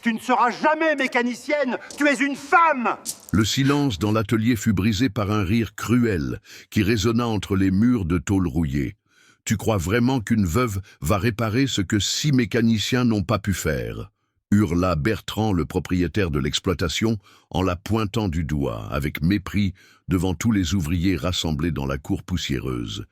Tu ne seras jamais mécanicienne, tu es une femme! Le silence dans l'atelier fut brisé par un rire cruel qui résonna entre les murs de tôle rouillée. Tu crois vraiment qu'une veuve va réparer ce que 6 mécaniciens n'ont pas pu faire? Hurla Bertrand, le propriétaire de l'exploitation, en la pointant du doigt, avec mépris, devant tous les ouvriers rassemblés dans la cour poussiéreuse.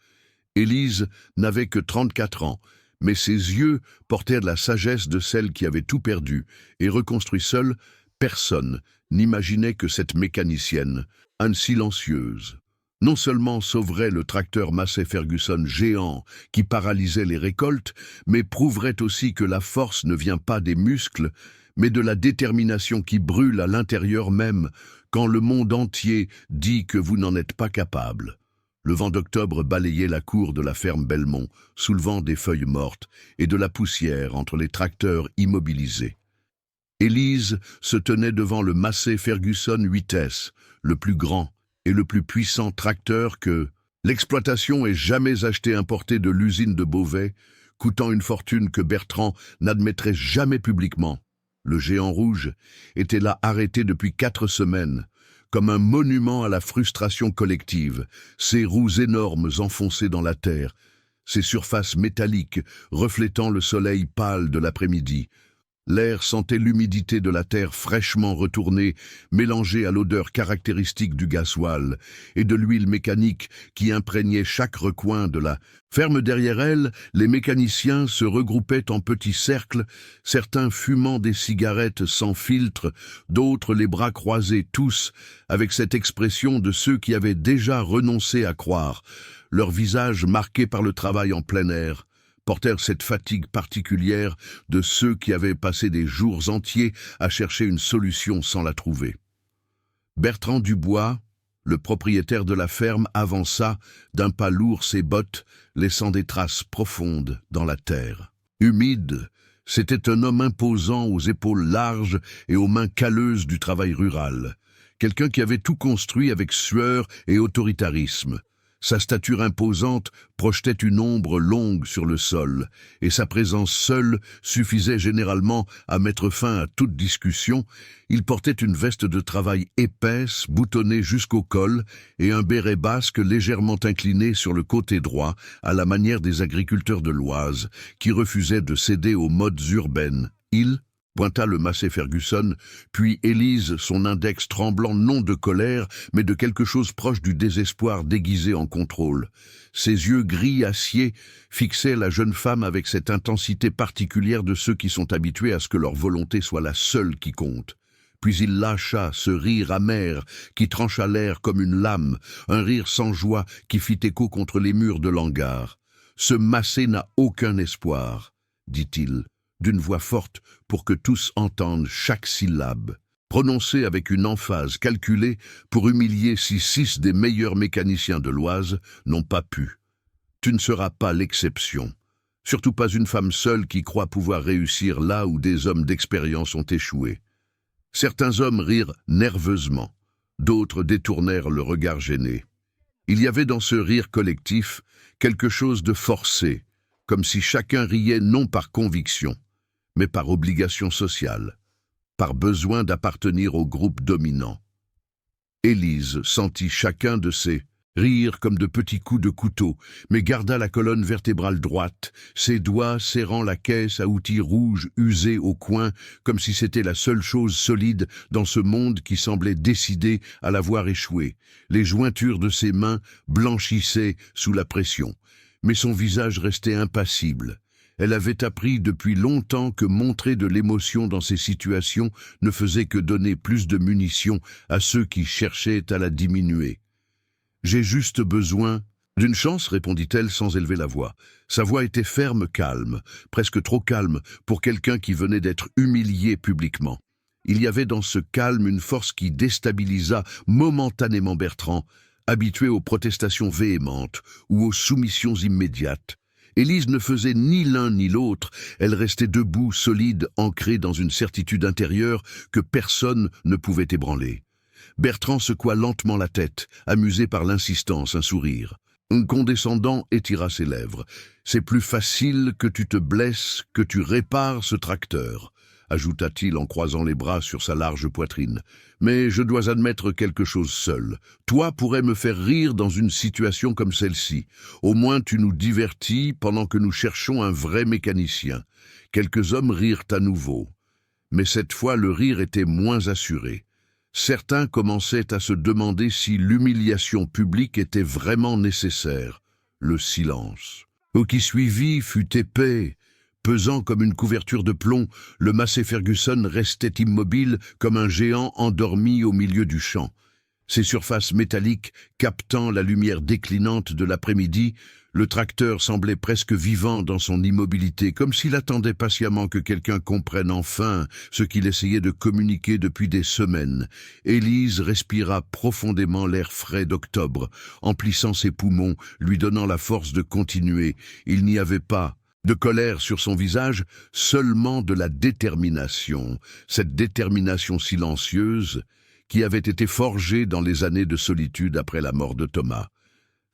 Élise n'avait que 34 ans, mais ses yeux portaient la sagesse de celle qui avait tout perdu, et reconstruit seule, personne n'imaginait que cette mécanicienne, Anne silencieuse, non seulement sauverait le tracteur Massey Ferguson géant qui paralysait les récoltes, mais prouverait aussi que la force ne vient pas des muscles, mais de la détermination qui brûle à l'intérieur même quand le monde entier dit que vous n'en êtes pas capable. Le vent d'octobre balayait la cour de la ferme Belmont, soulevant des feuilles mortes et de la poussière entre les tracteurs immobilisés. Élise se tenait devant le Massey Ferguson 8S, le plus grand et le plus puissant tracteur que l'exploitation ait jamais acheté importé de l'usine de Beauvais, coûtant une fortune que Bertrand n'admettrait jamais publiquement. Le géant rouge était là arrêté depuis 4 semaines, comme un monument à la frustration collective, ses roues énormes enfoncées dans la terre, ses surfaces métalliques reflétant le soleil pâle de l'après-midi. L'air sentait l'humidité de la terre fraîchement retournée, mélangée à l'odeur caractéristique du gasoil et de l'huile mécanique qui imprégnait chaque recoin de la ferme. Derrière elle, les mécaniciens se regroupaient en petits cercles, certains fumant des cigarettes sans filtre, d'autres les bras croisés, tous avec cette expression de ceux qui avaient déjà renoncé à croire, leurs visages marqués par le travail en plein air portèrent cette fatigue particulière de ceux qui avaient passé des jours entiers à chercher une solution sans la trouver. Bertrand Dubois, le propriétaire de la ferme, avança d'un pas lourd ses bottes, laissant des traces profondes dans la terre. Humide, c'était un homme imposant aux épaules larges et aux mains calleuses du travail rural, quelqu'un qui avait tout construit avec sueur et autoritarisme. Sa stature imposante projetait une ombre longue sur le sol, et sa présence seule suffisait généralement à mettre fin à toute discussion. Il portait une veste de travail épaisse, boutonnée jusqu'au col, et un béret basque légèrement incliné sur le côté droit, à la manière des agriculteurs de l'Oise, qui refusaient de céder aux modes urbaines. Il pointa le Massey Ferguson, puis Élise, son index tremblant non de colère, mais de quelque chose proche du désespoir déguisé en contrôle. Ses yeux gris acier fixaient la jeune femme avec cette intensité particulière de ceux qui sont habitués à ce que leur volonté soit la seule qui compte. Puis il lâcha ce rire amer qui trancha l'air comme une lame, un rire sans joie qui fit écho contre les murs de l'hangar. « Ce Massey n'a aucun espoir, dit-il, d'une voix forte pour que tous entendent chaque syllabe, prononcée avec une emphase calculée pour humilier si 6 des meilleurs mécaniciens de l'Oise n'ont pas pu. Tu ne seras pas l'exception, surtout pas une femme seule qui croit pouvoir réussir là où des hommes d'expérience ont échoué. Certains hommes rirent nerveusement, d'autres détournèrent le regard gêné. Il y avait dans ce rire collectif quelque chose de forcé, comme si chacun riait non par conviction, mais par obligation sociale, par besoin d'appartenir au groupe dominant. Élise sentit chacun de ces rires comme de petits coups de couteau, mais garda la colonne vertébrale droite, ses doigts serrant la caisse à outils rouges usée au coin, comme si c'était la seule chose solide dans ce monde qui semblait décidé à la voir échouer. Les jointures de ses mains blanchissaient sous la pression, mais son visage restait impassible. Elle avait appris depuis longtemps que montrer de l'émotion dans ces situations ne faisait que donner plus de munitions à ceux qui cherchaient à la diminuer. « J'ai juste besoin d'une chance, répondit-elle sans élever la voix. Sa voix était ferme, calme, presque trop calme pour quelqu'un qui venait d'être humilié publiquement. Il y avait dans ce calme une force qui déstabilisa momentanément Bertrand, habitué aux protestations véhémentes ou aux soumissions immédiates. Élise ne faisait ni l'un ni l'autre, elle restait debout, solide, ancrée dans une certitude intérieure que personne ne pouvait ébranler. Bertrand secoua lentement la tête, amusé par l'insistance, un sourire. Condescendant, étira ses lèvres. « C'est plus facile que tu te blesses, que tu répares ce tracteur. ajouta-t-il en croisant les bras sur sa large poitrine. Mais je dois admettre quelque chose seul. Toi pourrais me faire rire dans une situation comme celle-ci. Au moins tu nous divertis pendant que nous cherchons un vrai mécanicien. Quelques hommes rirent à nouveau. Mais cette fois le rire était moins assuré. Certains commençaient à se demander si l'humiliation publique était vraiment nécessaire. Le silence. Au qui suivit fut épais. Pesant comme une couverture de plomb, le Massey Ferguson restait immobile comme un géant endormi au milieu du champ. Ses surfaces métalliques captant la lumière déclinante de l'après-midi, le tracteur semblait presque vivant dans son immobilité, comme s'il attendait patiemment que quelqu'un comprenne enfin ce qu'il essayait de communiquer depuis des semaines. Élise respira profondément l'air frais d'octobre, emplissant ses poumons, lui donnant la force de continuer. Il n'y avait pas de colère sur son visage, seulement de la détermination, cette détermination silencieuse qui avait été forgée dans les années de solitude après la mort de Thomas.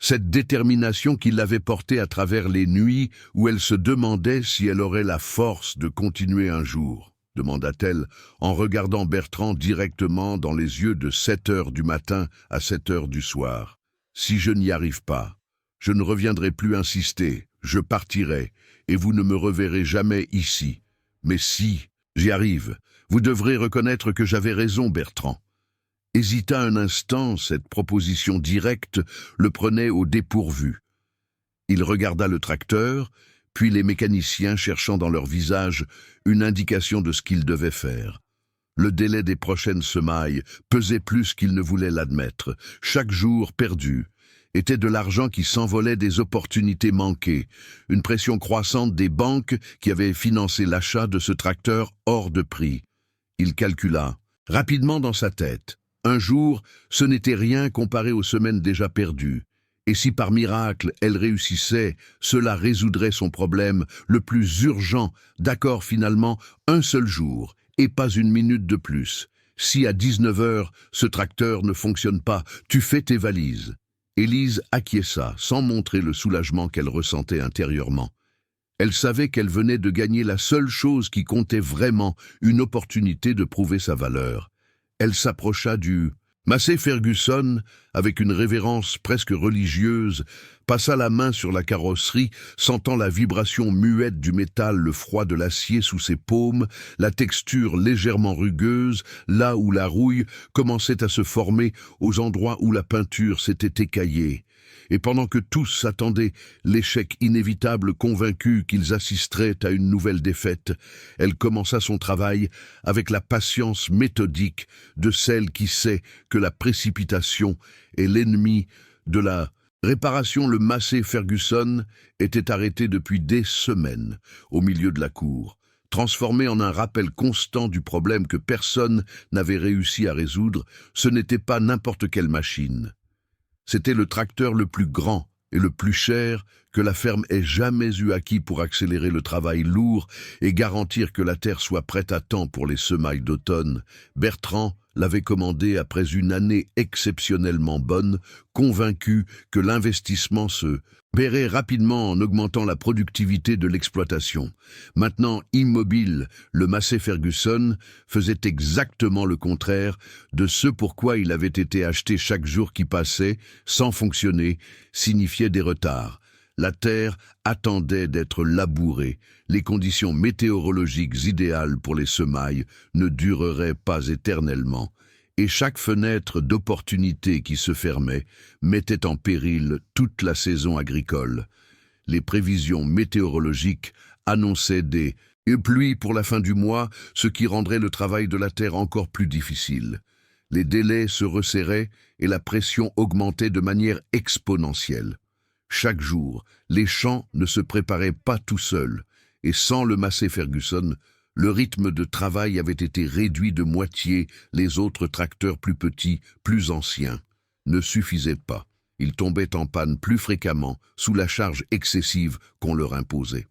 Cette détermination qui l'avait portée à travers les nuits où elle se demandait si elle aurait la force de continuer un jour, demanda-t-elle en regardant Bertrand directement dans les yeux de 7 heures du matin à 7 heures du soir. Si je n'y arrive pas, je ne reviendrai plus insister, je partirai, et vous ne me reverrez jamais ici. Mais si j'y arrive, vous devrez reconnaître que j'avais raison, Bertrand. Hésita un instant, cette proposition directe le prenait au dépourvu. Il regarda le tracteur, puis les mécaniciens cherchant dans leur visage une indication de ce qu'ils devaient faire. Le délai des prochaines semailles pesait plus qu'il ne voulait l'admettre. Chaque jour perdu était de l'argent qui s'envolait des opportunités manquées, une pression croissante des banques qui avaient financé l'achat de ce tracteur hors de prix. Il calcula rapidement dans sa tête. Un jour, ce n'était rien comparé aux semaines déjà perdues. Et si par miracle elle réussissait, cela résoudrait son problème le plus urgent. D'accord, finalement, un seul jour, et pas une minute de plus. Si à 19 heures, ce tracteur ne fonctionne pas, tu fais tes valises. Élise acquiesça, sans montrer le soulagement qu'elle ressentait intérieurement. Elle savait qu'elle venait de gagner la seule chose qui comptait vraiment, une opportunité de prouver sa valeur. Elle s'approcha du Massey Ferguson avec une révérence presque religieuse, passa la main sur la carrosserie, sentant la vibration muette du métal, le froid de l'acier sous ses paumes, la texture légèrement rugueuse, là où la rouille commençait à se former aux endroits où la peinture s'était écaillée. Et pendant que tous s'attendaient l'échec inévitable, convaincus qu'ils assisteraient à une nouvelle défaite, elle commença son travail avec la patience méthodique de celle qui sait que la précipitation est l'ennemi de la réparation. Le Massey Ferguson était arrêté depuis des semaines au milieu de la cour, transformé en un rappel constant du problème que personne n'avait réussi à résoudre. Ce n'était pas n'importe quelle machine. C'était le tracteur le plus grand et le plus cher que la ferme ait jamais eu acquis pour accélérer le travail lourd et garantir que la terre soit prête à temps pour les semailles d'automne. Bertrand l'avait commandé après une année exceptionnellement bonne, convaincu que l'investissement se paierait rapidement en augmentant la productivité de l'exploitation. Maintenant immobile, le Massey Ferguson faisait exactement le contraire de ce pourquoi il avait été acheté. Chaque jour qui passait, sans fonctionner, signifiait des retards. La terre attendait d'être labourée. Les conditions météorologiques idéales pour les semailles ne dureraient pas éternellement. Et chaque fenêtre d'opportunité qui se fermait mettait en péril toute la saison agricole. Les prévisions météorologiques annonçaient des pluies pour la fin du mois, ce qui rendrait le travail de la terre encore plus difficile. Les délais se resserraient et la pression augmentait de manière exponentielle. Chaque jour, les champs ne se préparaient pas tout seuls, et sans le Massey Ferguson, le rythme de travail avait été réduit de moitié. Les autres tracteurs plus petits, plus anciens, ne suffisaient pas. Ils tombaient en panne plus fréquemment sous la charge excessive qu'on leur imposait.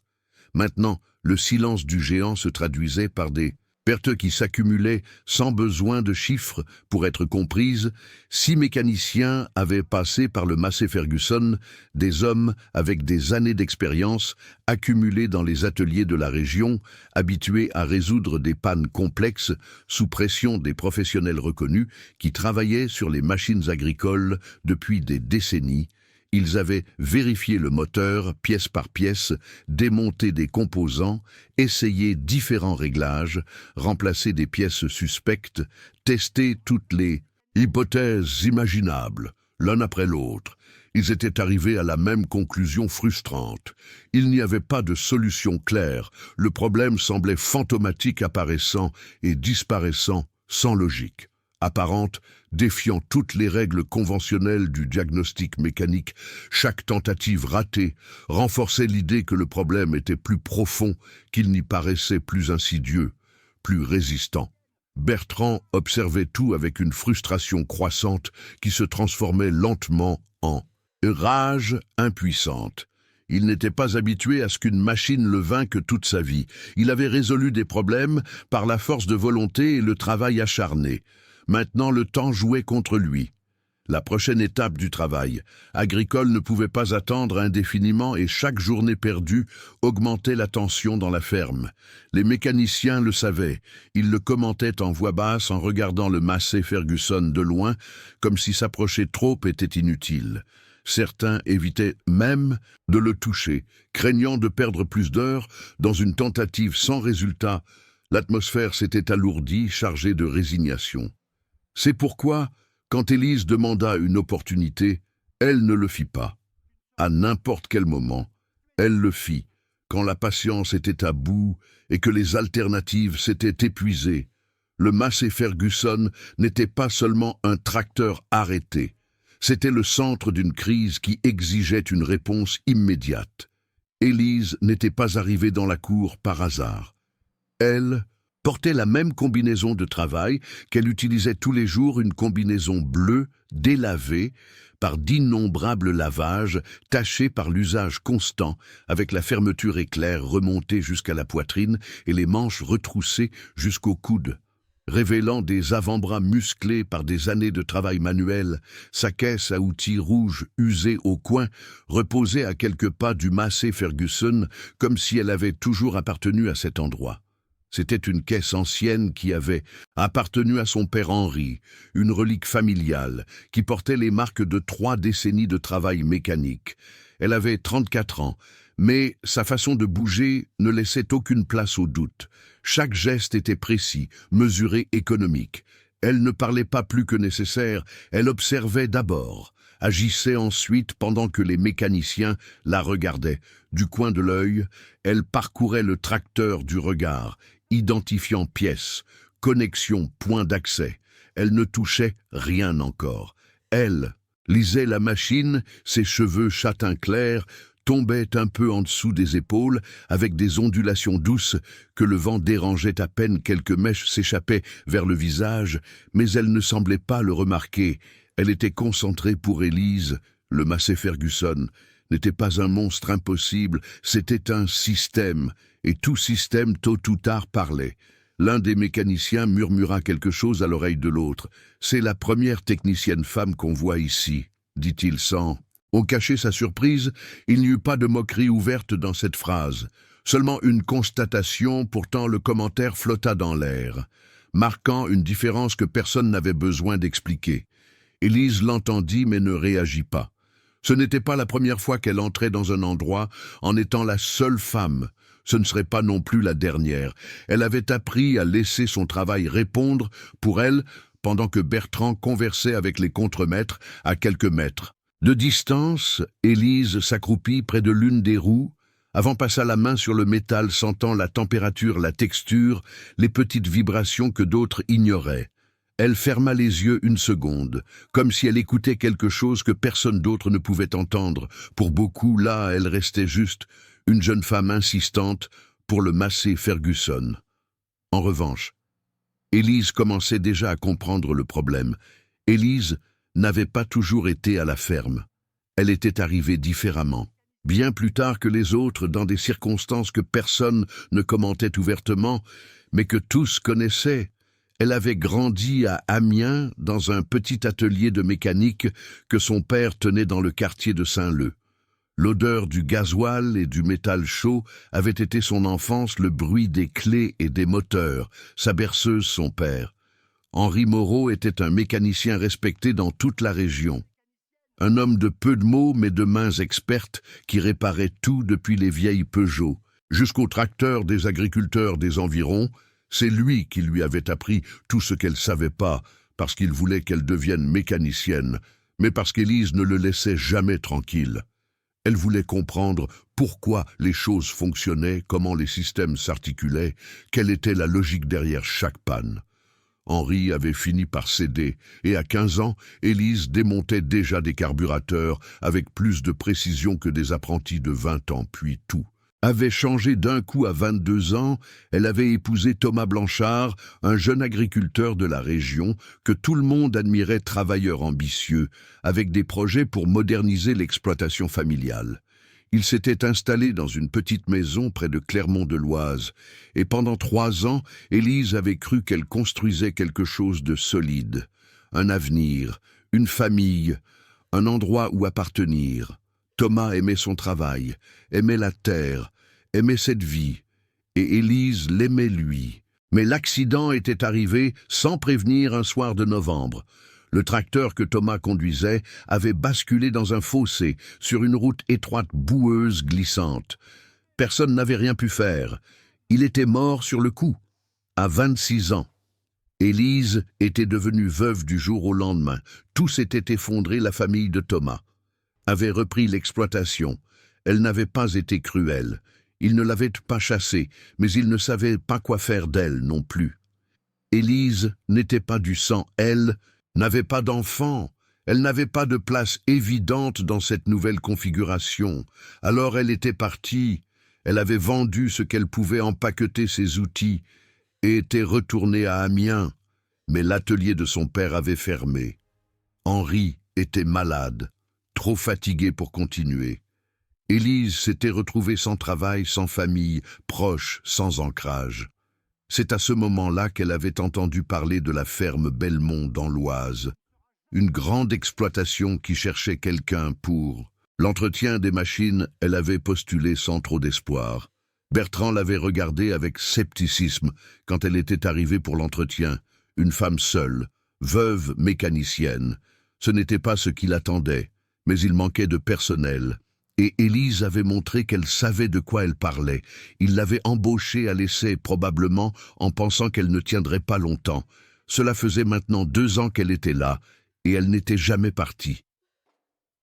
Maintenant, le silence du géant se traduisait par des Pertes qui s'accumulaient sans besoin de chiffres pour être comprises. 6 mécaniciens avaient passé par le Massey Ferguson, des hommes avec des années d'expérience accumulés dans les ateliers de la région, habitués à résoudre des pannes complexes sous pression des professionnels reconnus qui travaillaient sur les machines agricoles depuis des décennies. Ils avaient vérifié le moteur, pièce par pièce, démonté des composants, essayé différents réglages, remplacé des pièces suspectes, testé toutes les hypothèses imaginables, l'un après l'autre. Ils étaient arrivés à la même conclusion frustrante. Il n'y avait pas de solution claire. Le problème semblait fantomatique, apparaissant et disparaissant sans logique. Apparente, défiant toutes les règles conventionnelles du diagnostic mécanique, chaque tentative ratée renforçait l'idée que le problème était plus profond, qu'il n'y paraissait plus insidieux, plus résistant. Bertrand observait tout avec une frustration croissante qui se transformait lentement en rage impuissante. Il n'était pas habitué à ce qu'une machine le vainque toute sa vie. Il avait résolu des problèmes par la force de volonté et le travail acharné. Maintenant, le temps jouait contre lui. La prochaine étape du travail. Agricole ne pouvait pas attendre indéfiniment et chaque journée perdue augmentait la tension dans la ferme. Les mécaniciens le savaient. Ils le commentaient en voix basse en regardant le Massey Ferguson de loin, comme si s'approcher trop était inutile. Certains évitaient même de le toucher, craignant de perdre plus d'heures dans une tentative sans résultat. L'atmosphère s'était alourdie, chargée de résignation. C'est pourquoi, quand Élise demanda une opportunité, elle ne le fit pas. À n'importe quel moment, elle le fit, quand la patience était à bout et que les alternatives s'étaient épuisées. Le Massey Ferguson n'était pas seulement un tracteur arrêté, c'était le centre d'une crise qui exigeait une réponse immédiate. Élise n'était pas arrivée dans la cour par hasard. Elle portait la même combinaison de travail qu'elle utilisait tous les jours, une combinaison bleue, délavée, par d'innombrables lavages, tachée par l'usage constant, avec la fermeture éclair remontée jusqu'à la poitrine et les manches retroussées jusqu'au coude. Révélant des avant-bras musclés par des années de travail manuel, sa caisse à outils rouge usée au coin reposait à quelques pas du Massey Ferguson, comme si elle avait toujours appartenu à cet endroit. C'était une caisse ancienne qui avait appartenu à son père Henri, une relique familiale qui portait les marques de 3 décennies de travail mécanique. Elle avait 34 ans, mais sa façon de bouger ne laissait aucune place au doute. Chaque geste était précis, mesuré, économique. Elle ne parlait pas plus que nécessaire, elle observait d'abord, agissait ensuite pendant que les mécaniciens la regardaient. Du coin de l'œil, elle parcourait le tracteur du regard, identifiant pièces, connexions, points d'accès. Elle ne touchait rien encore. Elle lisait la machine, ses cheveux châtain clair tombaient un peu en dessous des épaules, avec des ondulations douces que le vent dérangeait à peine. Quelques mèches s'échappaient vers le visage, mais elle ne semblait pas le remarquer. Elle était concentrée pour Élise. Le Massey Ferguson n'était pas un monstre impossible, c'était un système, et tout système tôt ou tard parlait. L'un des mécaniciens murmura quelque chose à l'oreille de l'autre. « C'est la première technicienne femme qu'on voit ici », dit-il sans. On cachait sa surprise, il n'y eut pas de moquerie ouverte dans cette phrase. Seulement une constatation, pourtant le commentaire flotta dans l'air, marquant une différence que personne n'avait besoin d'expliquer. Élise l'entendit mais ne réagit pas. Ce n'était pas la première fois qu'elle entrait dans un endroit en étant la seule femme. Ce ne serait pas non plus la dernière. Elle avait appris à laisser son travail répondre pour elle pendant que Bertrand conversait avec les contremaîtres à quelques mètres. De distance, Élise s'accroupit près de l'une des roues, avant passa la main sur le métal, sentant la température, la texture, les petites vibrations que d'autres ignoraient. Elle ferma les yeux une seconde, comme si elle écoutait quelque chose que personne d'autre ne pouvait entendre. Pour beaucoup, là, elle restait juste une jeune femme insistante pour le Massey Ferguson. En revanche, Élise commençait déjà à comprendre le problème. Élise n'avait pas toujours été à la ferme. Elle était arrivée différemment. Bien plus tard que les autres, dans des circonstances que personne ne commentait ouvertement, mais que tous connaissaient. Elle avait grandi à Amiens, dans un petit atelier de mécanique que son père tenait dans le quartier de Saint-Leu. L'odeur du gasoil et du métal chaud avait été son enfance, le bruit des clés et des moteurs, sa berceuse son père. Henri Moreau était un mécanicien respecté dans toute la région. Un homme de peu de mots mais de mains expertes qui réparait tout depuis les vieilles Peugeot, jusqu'aux tracteurs des agriculteurs des environs. C'est lui qui lui avait appris tout ce qu'elle savait pas, parce qu'il voulait qu'elle devienne mécanicienne, mais parce qu'Élise ne le laissait jamais tranquille. Elle voulait comprendre pourquoi les choses fonctionnaient, comment les systèmes s'articulaient, quelle était la logique derrière chaque panne. Henri avait fini par céder, et à 15 ans, Élise démontait déjà des carburateurs avec plus de précision que des apprentis de 20 ans, puis tout avait changé d'un coup à 22 ans. Elle avait épousé Thomas Blanchard, un jeune agriculteur de la région que tout le monde admirait, travailleur ambitieux, avec des projets pour moderniser l'exploitation familiale. Il s'était installé dans une petite maison près de Clermont-de-Loise, et pendant 3 ans, Élise avait cru qu'elle construisait quelque chose de solide, un avenir, une famille, un endroit où appartenir. Thomas aimait son travail, aimait la terre, aimait cette vie, et Élise l'aimait lui. Mais l'accident était arrivé sans prévenir un soir de novembre. Le tracteur que Thomas conduisait avait basculé dans un fossé, sur une route étroite, boueuse, glissante. Personne n'avait rien pu faire. Il était mort sur le coup, à 26 ans. Élise était devenue veuve du jour au lendemain. Tout s'était effondré, la famille de Thomas avait repris l'exploitation. Elle n'avait pas été cruelle. Il ne l'avait pas chassée, mais il ne savait pas quoi faire d'elle non plus. Élise n'était pas du sang, elle n'avait pas d'enfant, elle n'avait pas de place évidente dans cette nouvelle configuration. Alors elle était partie, elle avait vendu ce qu'elle pouvait, empaqueter ses outils, et était retournée à Amiens, mais l'atelier de son père avait fermé. Henri était malade, trop fatigué pour continuer. Élise s'était retrouvée sans travail, sans famille, proche, sans ancrage. C'est à ce moment-là qu'elle avait entendu parler de la ferme Belmont dans l'Oise, une grande exploitation qui cherchait quelqu'un pour l'entretien des machines. Elle avait postulé sans trop d'espoir. Bertrand l'avait regardée avec scepticisme quand elle était arrivée pour l'entretien, une femme seule, veuve mécanicienne. Ce n'était pas ce qu'il attendait, mais il manquait de personnel. Et Élise avait montré qu'elle savait de quoi elle parlait. Il l'avait embauchée à l'essai, probablement, en pensant qu'elle ne tiendrait pas longtemps. Cela faisait maintenant 2 ans qu'elle était là, et elle n'était jamais partie.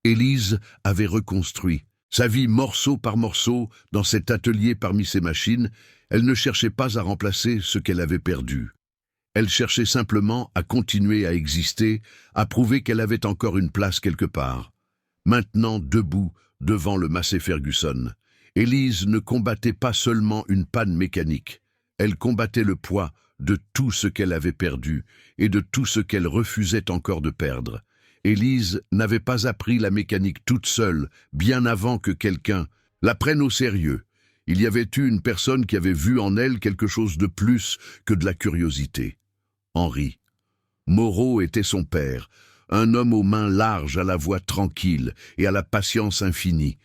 Élise avait reconstruit sa vie morceau par morceau dans cet atelier parmi ses machines. Elle ne cherchait pas à remplacer ce qu'elle avait perdu. Elle cherchait simplement à continuer à exister, à prouver qu'elle avait encore une place quelque part. Maintenant, debout, devant le Massey Ferguson, Élise ne combattait pas seulement une panne mécanique, elle combattait le poids de tout ce qu'elle avait perdu et de tout ce qu'elle refusait encore de perdre. Élise n'avait pas appris la mécanique toute seule, bien avant que quelqu'un la prenne au sérieux. Il y avait eu une personne qui avait vu en elle quelque chose de plus que de la curiosité. Henri Moreau était son père, un homme aux mains larges, à la voix tranquille et à la patience infinie.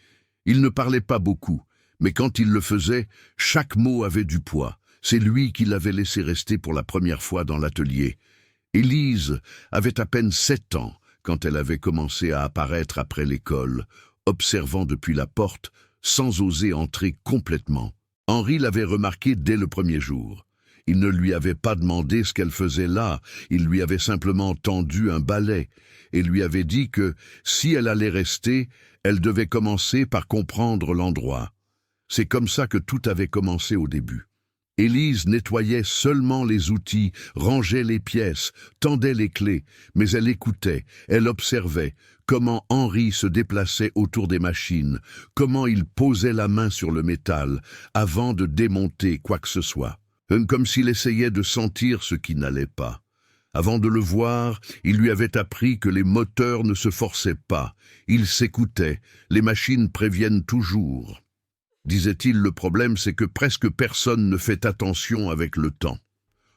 Il ne parlait pas beaucoup, mais quand il le faisait, chaque mot avait du poids. C'est lui qui l'avait laissé rester pour la première fois dans l'atelier. Élise avait à peine 7 ans quand elle avait commencé à apparaître après l'école, observant depuis la porte, sans oser entrer complètement. Henri l'avait remarqué dès le premier jour. Il ne lui avait pas demandé ce qu'elle faisait là, il lui avait simplement tendu un balai et lui avait dit que, si elle allait rester, elle devait commencer par comprendre l'endroit. C'est comme ça que tout avait commencé au début. Élise nettoyait seulement les outils, rangeait les pièces, tendait les clés, mais elle écoutait, elle observait comment Henri se déplaçait autour des machines, comment il posait la main sur le métal avant de démonter quoi que ce soit. Comme s'il essayait de sentir ce qui n'allait pas. Avant de le voir, il lui avait appris que les moteurs ne se forçaient pas, ils s'écoutaient, les machines préviennent toujours. Disait-il, le problème c'est que presque personne ne fait attention avec le temps.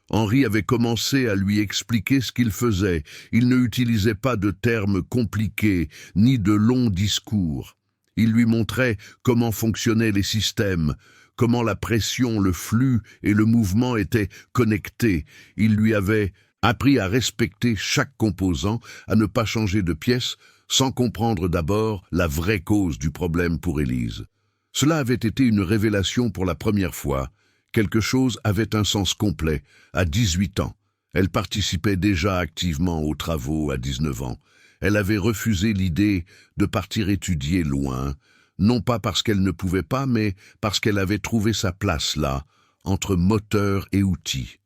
Henri avait commencé à lui expliquer ce qu'il faisait. Il ne utilisait pas de termes compliqués, ni de longs discours. Il lui montrait comment fonctionnaient les systèmes, comment la pression, le flux et le mouvement étaient connectés. Il lui avait appris à respecter chaque composant, à ne pas changer de pièce, sans comprendre d'abord la vraie cause du problème pour Élise. Cela avait été une révélation pour la première fois. Quelque chose avait un sens complet. À 18 ans, elle participait déjà activement aux travaux à 19 ans. Elle avait refusé l'idée de partir étudier loin, non pas parce qu'elle ne pouvait pas, mais parce qu'elle avait trouvé sa place là, entre moteur et outils.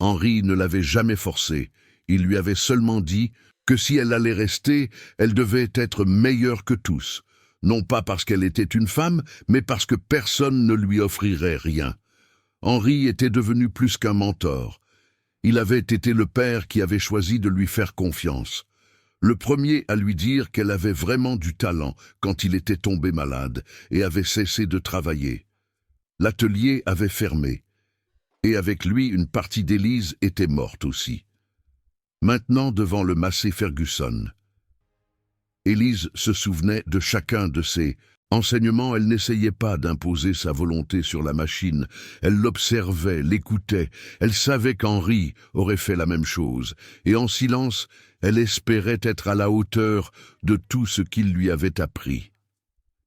Henri ne l'avait jamais forcée. Il lui avait seulement dit que si elle allait rester, elle devait être meilleure que tous. Non pas parce qu'elle était une femme, mais parce que personne ne lui offrirait rien. Henri était devenu plus qu'un mentor. Il avait été le père qui avait choisi de lui faire confiance. Le premier à lui dire qu'elle avait vraiment du talent quand il était tombé malade et avait cessé de travailler. L'atelier avait fermé. Et avec lui, une partie d'Élise était morte aussi. Maintenant, devant le Massey Ferguson, Élise se souvenait de chacun de ses enseignements. Elle n'essayait pas d'imposer sa volonté sur la machine. Elle l'observait, l'écoutait. Elle savait qu'Henri aurait fait la même chose. Et en silence, elle espérait être à la hauteur de tout ce qu'il lui avait appris.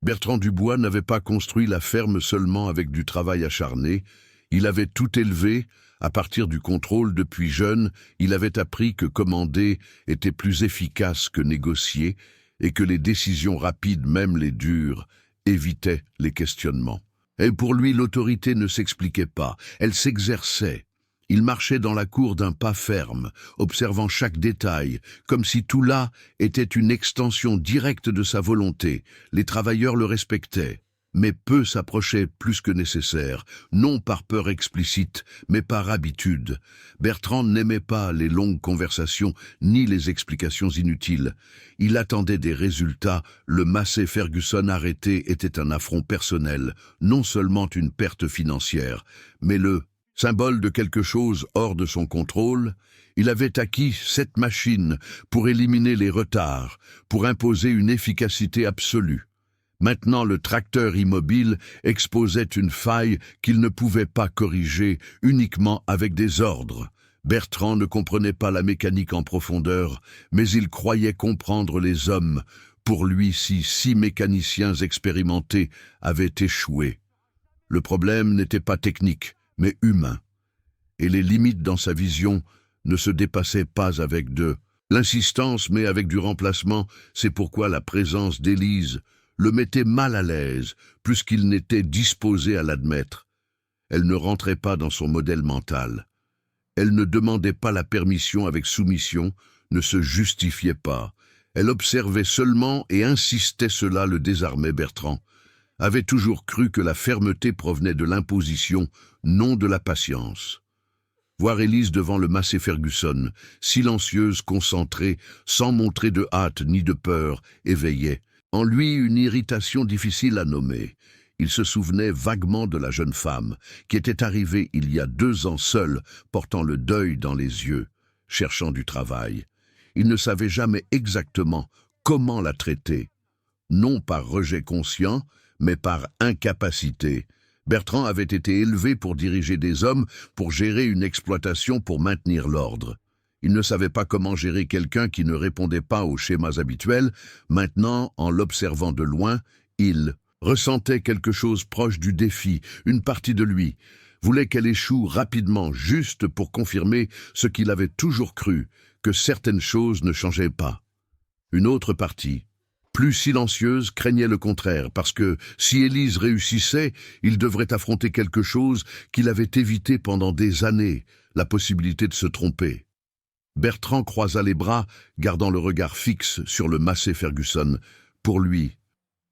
Bertrand Dubois n'avait pas construit la ferme seulement avec du travail acharné. Il avait tout élevé. À partir du contrôle depuis jeune, il avait appris que commander était plus efficace que négocier et que les décisions rapides, même les dures, évitaient les questionnements. Et pour lui, l'autorité ne s'expliquait pas, elle s'exerçait. Il marchait dans la cour d'un pas ferme, observant chaque détail, comme si tout là était une extension directe de sa volonté. Les travailleurs le respectaient. Mais peu s'approchaient plus que nécessaire, non par peur explicite, mais par habitude. Bertrand n'aimait pas les longues conversations, ni les explications inutiles. Il attendait des résultats. Le Massey Ferguson arrêté était un affront personnel, non seulement une perte financière, mais le symbole de quelque chose hors de son contrôle. Il avait acquis cette machine pour éliminer les retards, pour imposer une efficacité absolue. Maintenant, le tracteur immobile exposait une faille qu'il ne pouvait pas corriger uniquement avec des ordres. Bertrand ne comprenait pas la mécanique en profondeur, mais il croyait comprendre les hommes. Pour lui, si 6 mécaniciens expérimentés avaient échoué. Le problème n'était pas technique, mais humain. Et les limites dans sa vision ne se dépassaient pas avec de l'insistance, mais avec du remplacement. C'est pourquoi la présence d'Élise le mettait mal à l'aise, plus qu'il n'était disposé à l'admettre. Elle ne rentrait pas dans son modèle mental. Elle ne demandait pas la permission avec soumission, ne se justifiait pas. Elle observait seulement et insistait. Cela le désarmait. Bertrand avait toujours cru que la fermeté provenait de l'imposition, non de la patience. Voir Élise devant le Massey Ferguson, silencieuse, concentrée, sans montrer de hâte ni de peur, éveillait en lui une irritation difficile à nommer. Il se souvenait vaguement de la jeune femme qui était arrivée il y a 2 ans seule, portant le deuil dans les yeux, cherchant du travail. Il ne savait jamais exactement comment la traiter, non par rejet conscient, mais par incapacité. Bertrand avait été élevé pour diriger des hommes, pour gérer une exploitation, pour maintenir l'ordre. Il ne savait pas comment gérer quelqu'un qui ne répondait pas aux schémas habituels. Maintenant, en l'observant de loin, il ressentait quelque chose proche du défi. Une partie de lui voulait qu'elle échoue rapidement, juste pour confirmer ce qu'il avait toujours cru, que certaines choses ne changeaient pas. Une autre partie, plus silencieuse, craignait le contraire, parce que si Élise réussissait, il devrait affronter quelque chose qu'il avait évité pendant des années, la possibilité de se tromper. Bertrand croisa les bras, gardant le regard fixe sur le Massey Ferguson. Pour lui,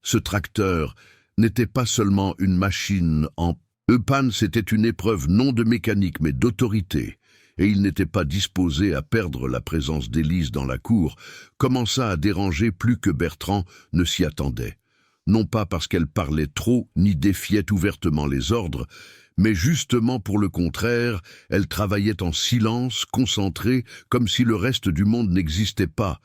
ce tracteur n'était pas seulement une machine en panne, c'était une épreuve non de mécanique mais d'autorité. et il n'était pas disposé à perdre la présence d'Élise dans la cour, commença à déranger plus que Bertrand ne s'y attendait. Non pas parce qu'elle parlait trop ni défiait ouvertement les ordres, mais justement pour le contraire, elle travaillait en silence, concentrée, comme si le reste du monde n'existait pas,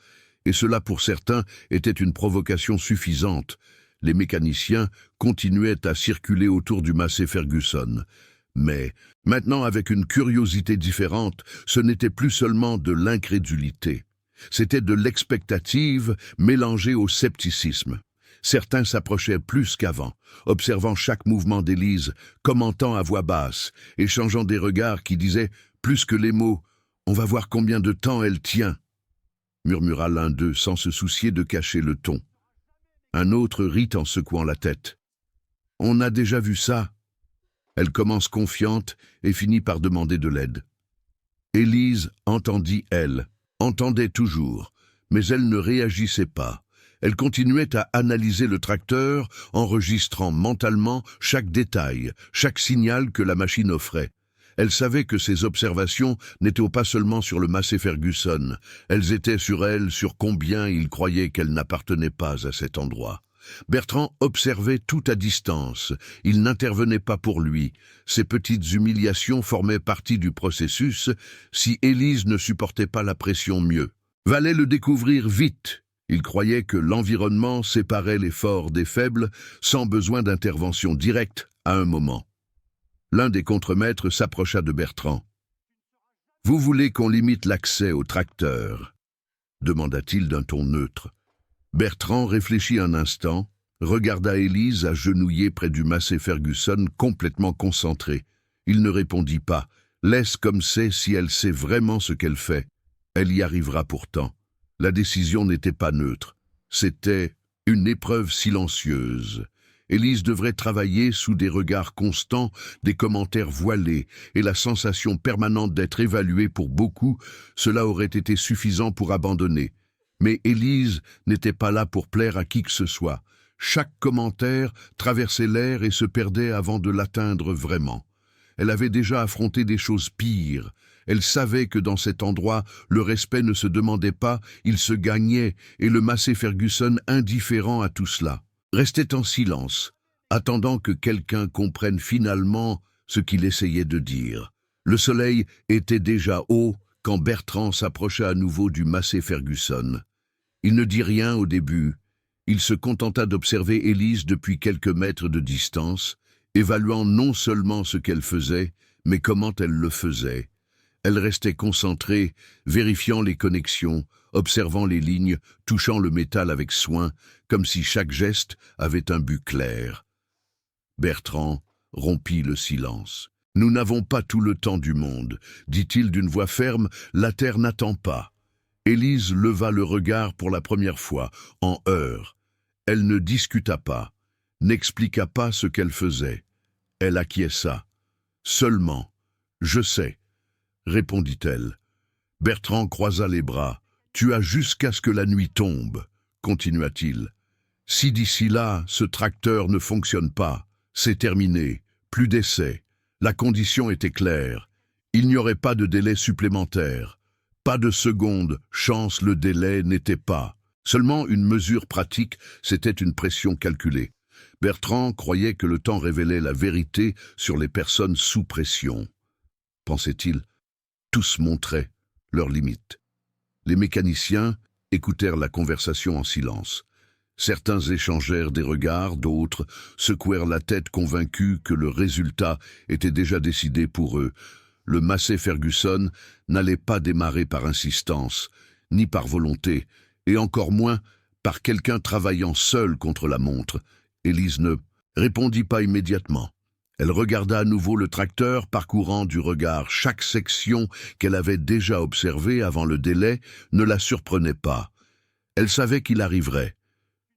et cela pour certains était une provocation suffisante. Les mécaniciens continuaient à circuler autour du Massey Ferguson. Mais, maintenant avec une curiosité différente, ce n'était plus seulement de l'incrédulité. C'était de l'expectative mélangée au scepticisme. Certains s'approchaient plus qu'avant, observant chaque mouvement d'Élise, commentant à voix basse, échangeant des regards qui disaient, plus que les mots, « On va voir combien de temps elle tient », murmura l'un d'eux sans se soucier de cacher le ton. Un autre rit en secouant la tête. « On a déjà vu ça ». Elle commence confiante et finit par demander de l'aide. Élise entendit, elle, entendait toujours, mais elle ne réagissait pas. Elle continuait à analyser le tracteur, enregistrant mentalement chaque détail, chaque signal que la machine offrait. Elle savait que ses observations n'étaient pas seulement sur le Massey Ferguson, elles étaient sur elle, sur combien il croyait qu'elle n'appartenait pas à cet endroit. Bertrand observait tout à distance, il n'intervenait pas pour lui. Ces petites humiliations formaient partie du processus, si Élise ne supportait pas la pression mieux. Valait le découvrir vite. Il croyait que l'environnement séparait les forts des faibles sans besoin d'intervention directe à un moment. L'un des contremaîtres s'approcha de Bertrand. « Vous voulez qu'on limite l'accès au tracteur ?» demanda-t-il d'un ton neutre. Bertrand réfléchit un instant, regarda Élise agenouillée près du Massey Ferguson complètement concentrée. Il ne répondit pas. Laisse comme c'est si elle sait vraiment ce qu'elle fait. Elle y arrivera pourtant. La décision n'était pas neutre. C'était une épreuve silencieuse. Élise devrait travailler sous des regards constants, des commentaires voilés et la sensation permanente d'être évaluée pour beaucoup, cela aurait été suffisant pour abandonner. Mais Élise n'était pas là pour plaire à qui que ce soit. Chaque commentaire traversait l'air et se perdait avant de l'atteindre vraiment. Elle avait déjà affronté des choses pires. Elle savait que dans cet endroit, le respect ne se demandait pas, il se gagnait, et le Massey Ferguson, indifférent à tout cela, restait en silence, attendant que quelqu'un comprenne finalement ce qu'il essayait de dire. Le soleil était déjà haut quand Bertrand s'approcha à nouveau du Massey Ferguson. Il ne dit rien au début. Il se contenta d'observer Élise depuis quelques mètres de distance, évaluant non seulement ce qu'elle faisait, mais comment elle le faisait. Elle restait concentrée, vérifiant les connexions, observant les lignes, touchant le métal avec soin, comme si chaque geste avait un but clair. Bertrand rompit le silence. « Nous n'avons pas tout le temps du monde, dit-il d'une voix ferme, la terre n'attend pas. » Élise leva le regard pour la première fois, en heurts. Elle ne discuta pas, n'expliqua pas ce qu'elle faisait. Elle acquiesça. Seulement, « Je sais », répondit-elle. Bertrand croisa les bras. « Tu as jusqu'à ce que la nuit tombe, » continua-t-il. « Si d'ici là, ce tracteur ne fonctionne pas, c'est terminé, plus d'essais. La condition était claire. Il n'y aurait pas de délai supplémentaire. Pas de seconde, chance le délai n'était pas. Seulement une mesure pratique, c'était une pression calculée. Bertrand croyait que le temps révélait la vérité sur les personnes sous pression. Pensait-il, tous montraient leurs limites. Les mécaniciens écoutèrent la conversation en silence. Certains échangèrent des regards, d'autres secouèrent la tête convaincus que le résultat était déjà décidé pour eux. Le Massey Ferguson n'allait pas démarrer par insistance, ni par volonté, et encore moins par quelqu'un travaillant seul contre la montre. Élise ne répondit pas immédiatement. Elle regarda à nouveau le tracteur, parcourant du regard chaque section qu'elle avait déjà observée avant le délai, ne la surprenait pas. Elle savait qu'il arriverait.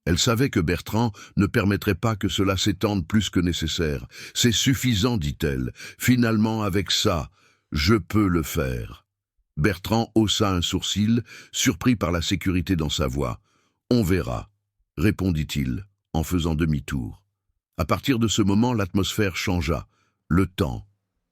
Elle savait que Bertrand ne permettrait pas que cela s'étende plus que nécessaire. « C'est suffisant, dit-elle. Finalement, avec ça, je peux le faire. » Bertrand haussa un sourcil, surpris par la sécurité dans sa voix. « On verra, » répondit-il, en faisant demi-tour. À partir de ce moment, l'atmosphère changea. Le temps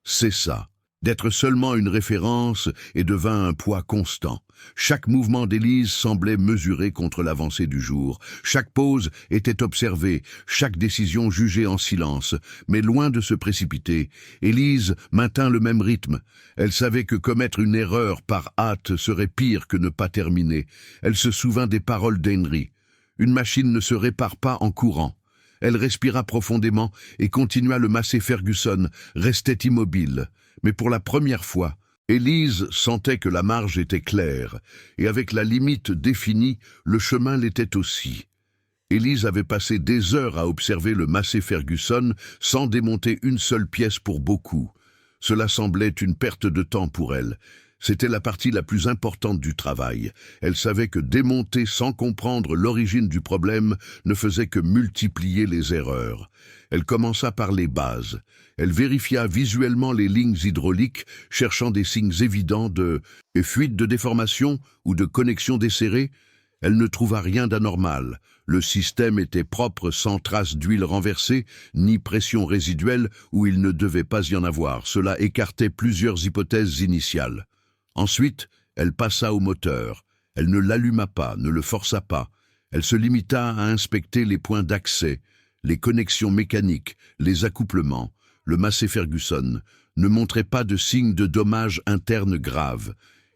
cessa. d'être seulement une référence et devint un poids constant. Chaque mouvement d'Élise semblait mesuré contre l'avancée du jour. Chaque pause était observée, chaque décision jugée en silence. Mais loin de se précipiter, Élise maintint le même rythme. Elle savait que commettre une erreur par hâte serait pire que ne pas terminer. Elle se souvint des paroles d'Henry. Une machine ne se répare pas en courant. Elle respira profondément et continua le Massey Ferguson, restait immobile. Mais pour la première fois, Élise sentait que la marge était claire, et avec la limite définie, le chemin l'était aussi. Élise avait passé des heures à observer le Massey Ferguson sans démonter une seule pièce pour beaucoup. Cela semblait une perte de temps pour elle. C'était la partie la plus importante du travail. Elle savait que démonter sans comprendre l'origine du problème ne faisait que multiplier les erreurs. Elle commença par les bases. Elle vérifia visuellement les lignes hydrauliques, cherchant des signes évidents de fuite de déformation ou de connexion desserrée. Elle ne trouva rien d'anormal. Le système était propre, sans trace d'huile renversée, ni pression résiduelle où il ne devait pas y en avoir. Cela écartait plusieurs hypothèses initiales. Ensuite, elle passa au moteur. Elle ne l'alluma pas, ne le força pas. Elle se limita à inspecter les points d'accès, les connexions mécaniques, les accouplements. Le Massey Ferguson ne montrait pas de signes de dommages internes graves.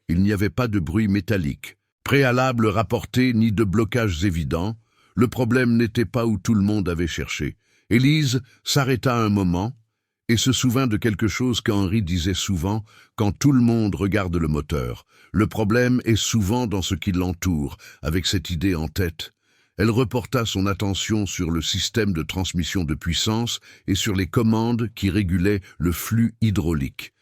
Il n'y avait pas de bruit métallique, préalable rapporté ni de blocages évidents. Le problème n'était pas où tout le monde avait cherché. Élise s'arrêta un moment et se souvint de quelque chose qu'Henry disait souvent quand tout le monde regarde le moteur. Le problème est souvent dans ce qui l'entoure, avec cette idée en tête. Elle reporta son attention sur le système de transmission de puissance et sur les commandes qui régulaient le flux hydraulique.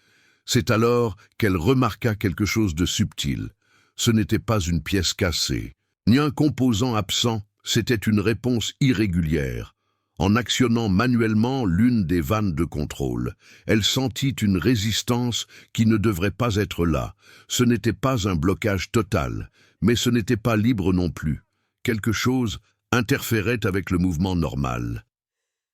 C'est alors qu'elle remarqua quelque chose de subtil. Ce n'était pas une pièce cassée, ni un composant absent, c'était une réponse irrégulière. En actionnant manuellement l'une des vannes de contrôle, elle sentit une résistance qui ne devrait pas être là. Ce n'était pas un blocage total, mais ce n'était pas libre non plus. Quelque chose interférait avec le mouvement normal.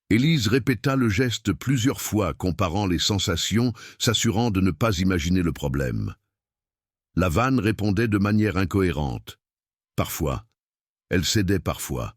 Élise répéta le geste plusieurs fois, comparant les sensations, s'assurant de ne pas imaginer le problème. La vanne répondait de manière incohérente. Parfois, elle cédait parfois.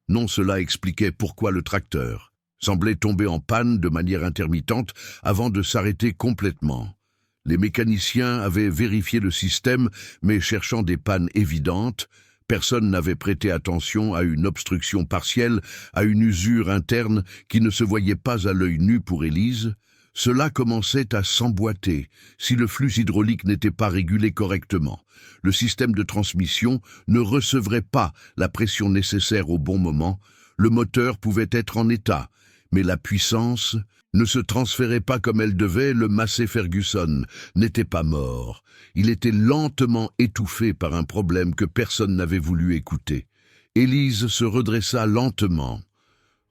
Non, cela expliquait pourquoi le tracteur semblait tomber en panne de manière intermittente avant de s'arrêter complètement. Les mécaniciens avaient vérifié le système, mais cherchant des pannes évidentes, personne n'avait prêté attention à une obstruction partielle, à une usure interne qui ne se voyait pas à l'œil nu pour Élise. Cela commençait à s'emboîter si le flux hydraulique n'était pas régulé correctement. Le système de transmission ne recevrait pas la pression nécessaire au bon moment. Le moteur pouvait être en état, mais la puissance ne se transférait pas comme elle devait. Le Massey Ferguson n'était pas mort. Il était lentement étouffé par un problème que personne n'avait voulu écouter. Élise se redressa lentement,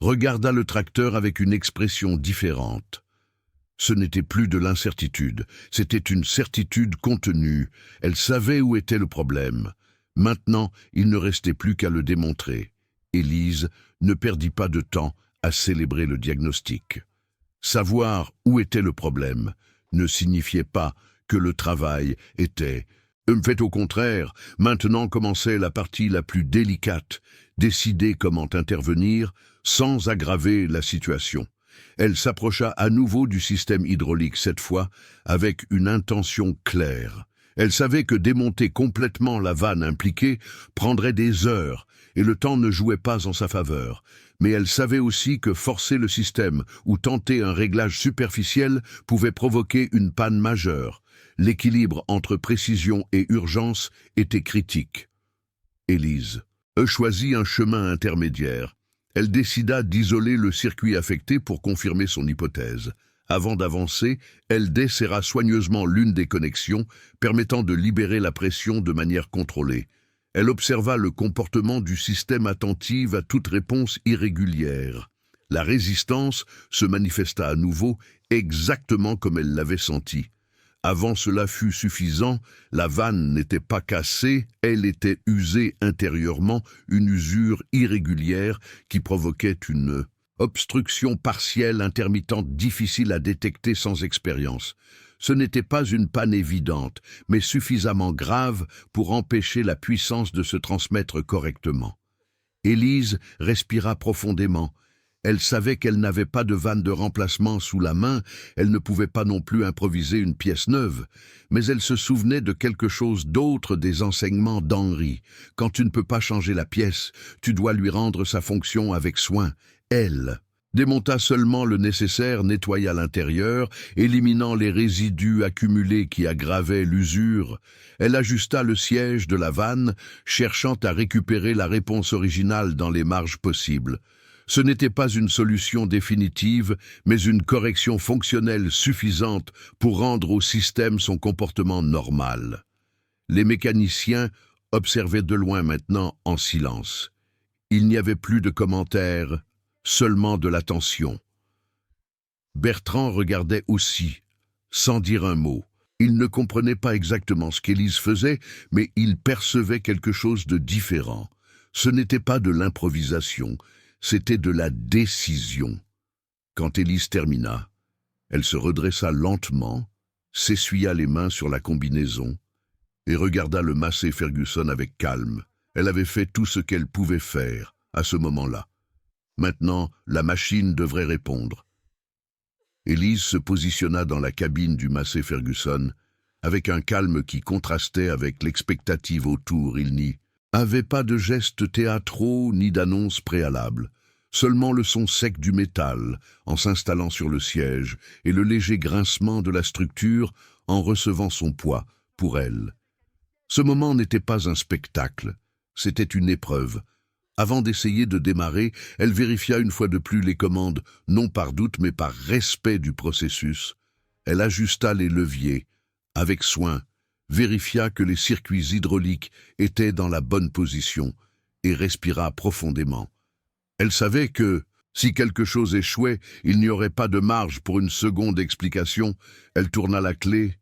regarda le tracteur avec une expression différente. Ce n'était plus de l'incertitude, c'était une certitude contenue. Elle savait où était le problème. Maintenant, il ne restait plus qu'à le démontrer. Élise ne perdit pas de temps à célébrer le diagnostic. Savoir où était le problème ne signifiait pas que le travail était fait. Au contraire, maintenant commençait la partie la plus délicate, décider comment intervenir sans aggraver la situation. Elle s'approcha à nouveau du système hydraulique, cette fois avec une intention claire. Elle savait que démonter complètement la vanne impliquée prendrait des heures, et le temps ne jouait pas en sa faveur. Mais elle savait aussi que forcer le système ou tenter un réglage superficiel pouvait provoquer une panne majeure. L'équilibre entre précision et urgence était critique. Élise choisit un chemin intermédiaire. Elle décida d'isoler le circuit affecté pour confirmer son hypothèse. Avant d'avancer, elle desserra soigneusement l'une des connexions, permettant de libérer la pression de manière contrôlée. Elle observa le comportement du système, attentive à toute réponse irrégulière. La résistance se manifesta à nouveau exactement comme elle l'avait senti. Avant cela fut suffisant, la vanne n'était pas cassée, elle était usée intérieurement, une usure irrégulière qui provoquait une obstruction partielle intermittente difficile à détecter sans expérience. Ce n'était pas une panne évidente, mais suffisamment grave pour empêcher la puissance de se transmettre correctement. Élise respira profondément. Elle savait qu'elle n'avait pas de vanne de remplacement sous la main, elle ne pouvait pas non plus improviser une pièce neuve, mais elle se souvenait de quelque chose d'autre des enseignements d'Henri. Quand tu ne peux pas changer la pièce, tu dois lui rendre sa fonction avec soin. Elle démonta seulement le nécessaire, nettoya l'intérieur, éliminant les résidus accumulés qui aggravaient l'usure. Elle ajusta le siège de la vanne, cherchant à récupérer la réponse originale dans les marges possibles. Ce n'était pas une solution définitive, mais une correction fonctionnelle suffisante pour rendre au système son comportement normal. Les mécaniciens observaient de loin maintenant en silence. Il n'y avait plus de commentaires, seulement de l'attention. Bertrand regardait aussi, sans dire un mot. Il ne comprenait pas exactement ce qu'Élise faisait, mais il percevait quelque chose de différent. Ce n'était pas de l'improvisation, c'était de la décision. Quand Élise termina, elle se redressa lentement, s'essuya les mains sur la combinaison et regarda le Massey Ferguson avec calme. Elle avait fait tout ce qu'elle pouvait faire à ce moment-là. Maintenant, la machine devrait répondre. Élise se positionna dans la cabine du Massey Ferguson avec un calme qui contrastait avec l'expectative autour. Il n'y avait pas de gestes théâtraux ni d'annonces préalables, seulement le son sec du métal en s'installant sur le siège et le léger grincement de la structure en recevant son poids pour elle. Ce moment n'était pas un spectacle, c'était une épreuve. Avant d'essayer de démarrer, elle vérifia une fois de plus les commandes, non par doute mais par respect du processus. Elle ajusta les leviers, avec soin, vérifia que les circuits hydrauliques étaient dans la bonne position et respira profondément. Elle savait que, si quelque chose échouait, il n'y aurait pas de marge pour une seconde explication. Elle tourna la clé.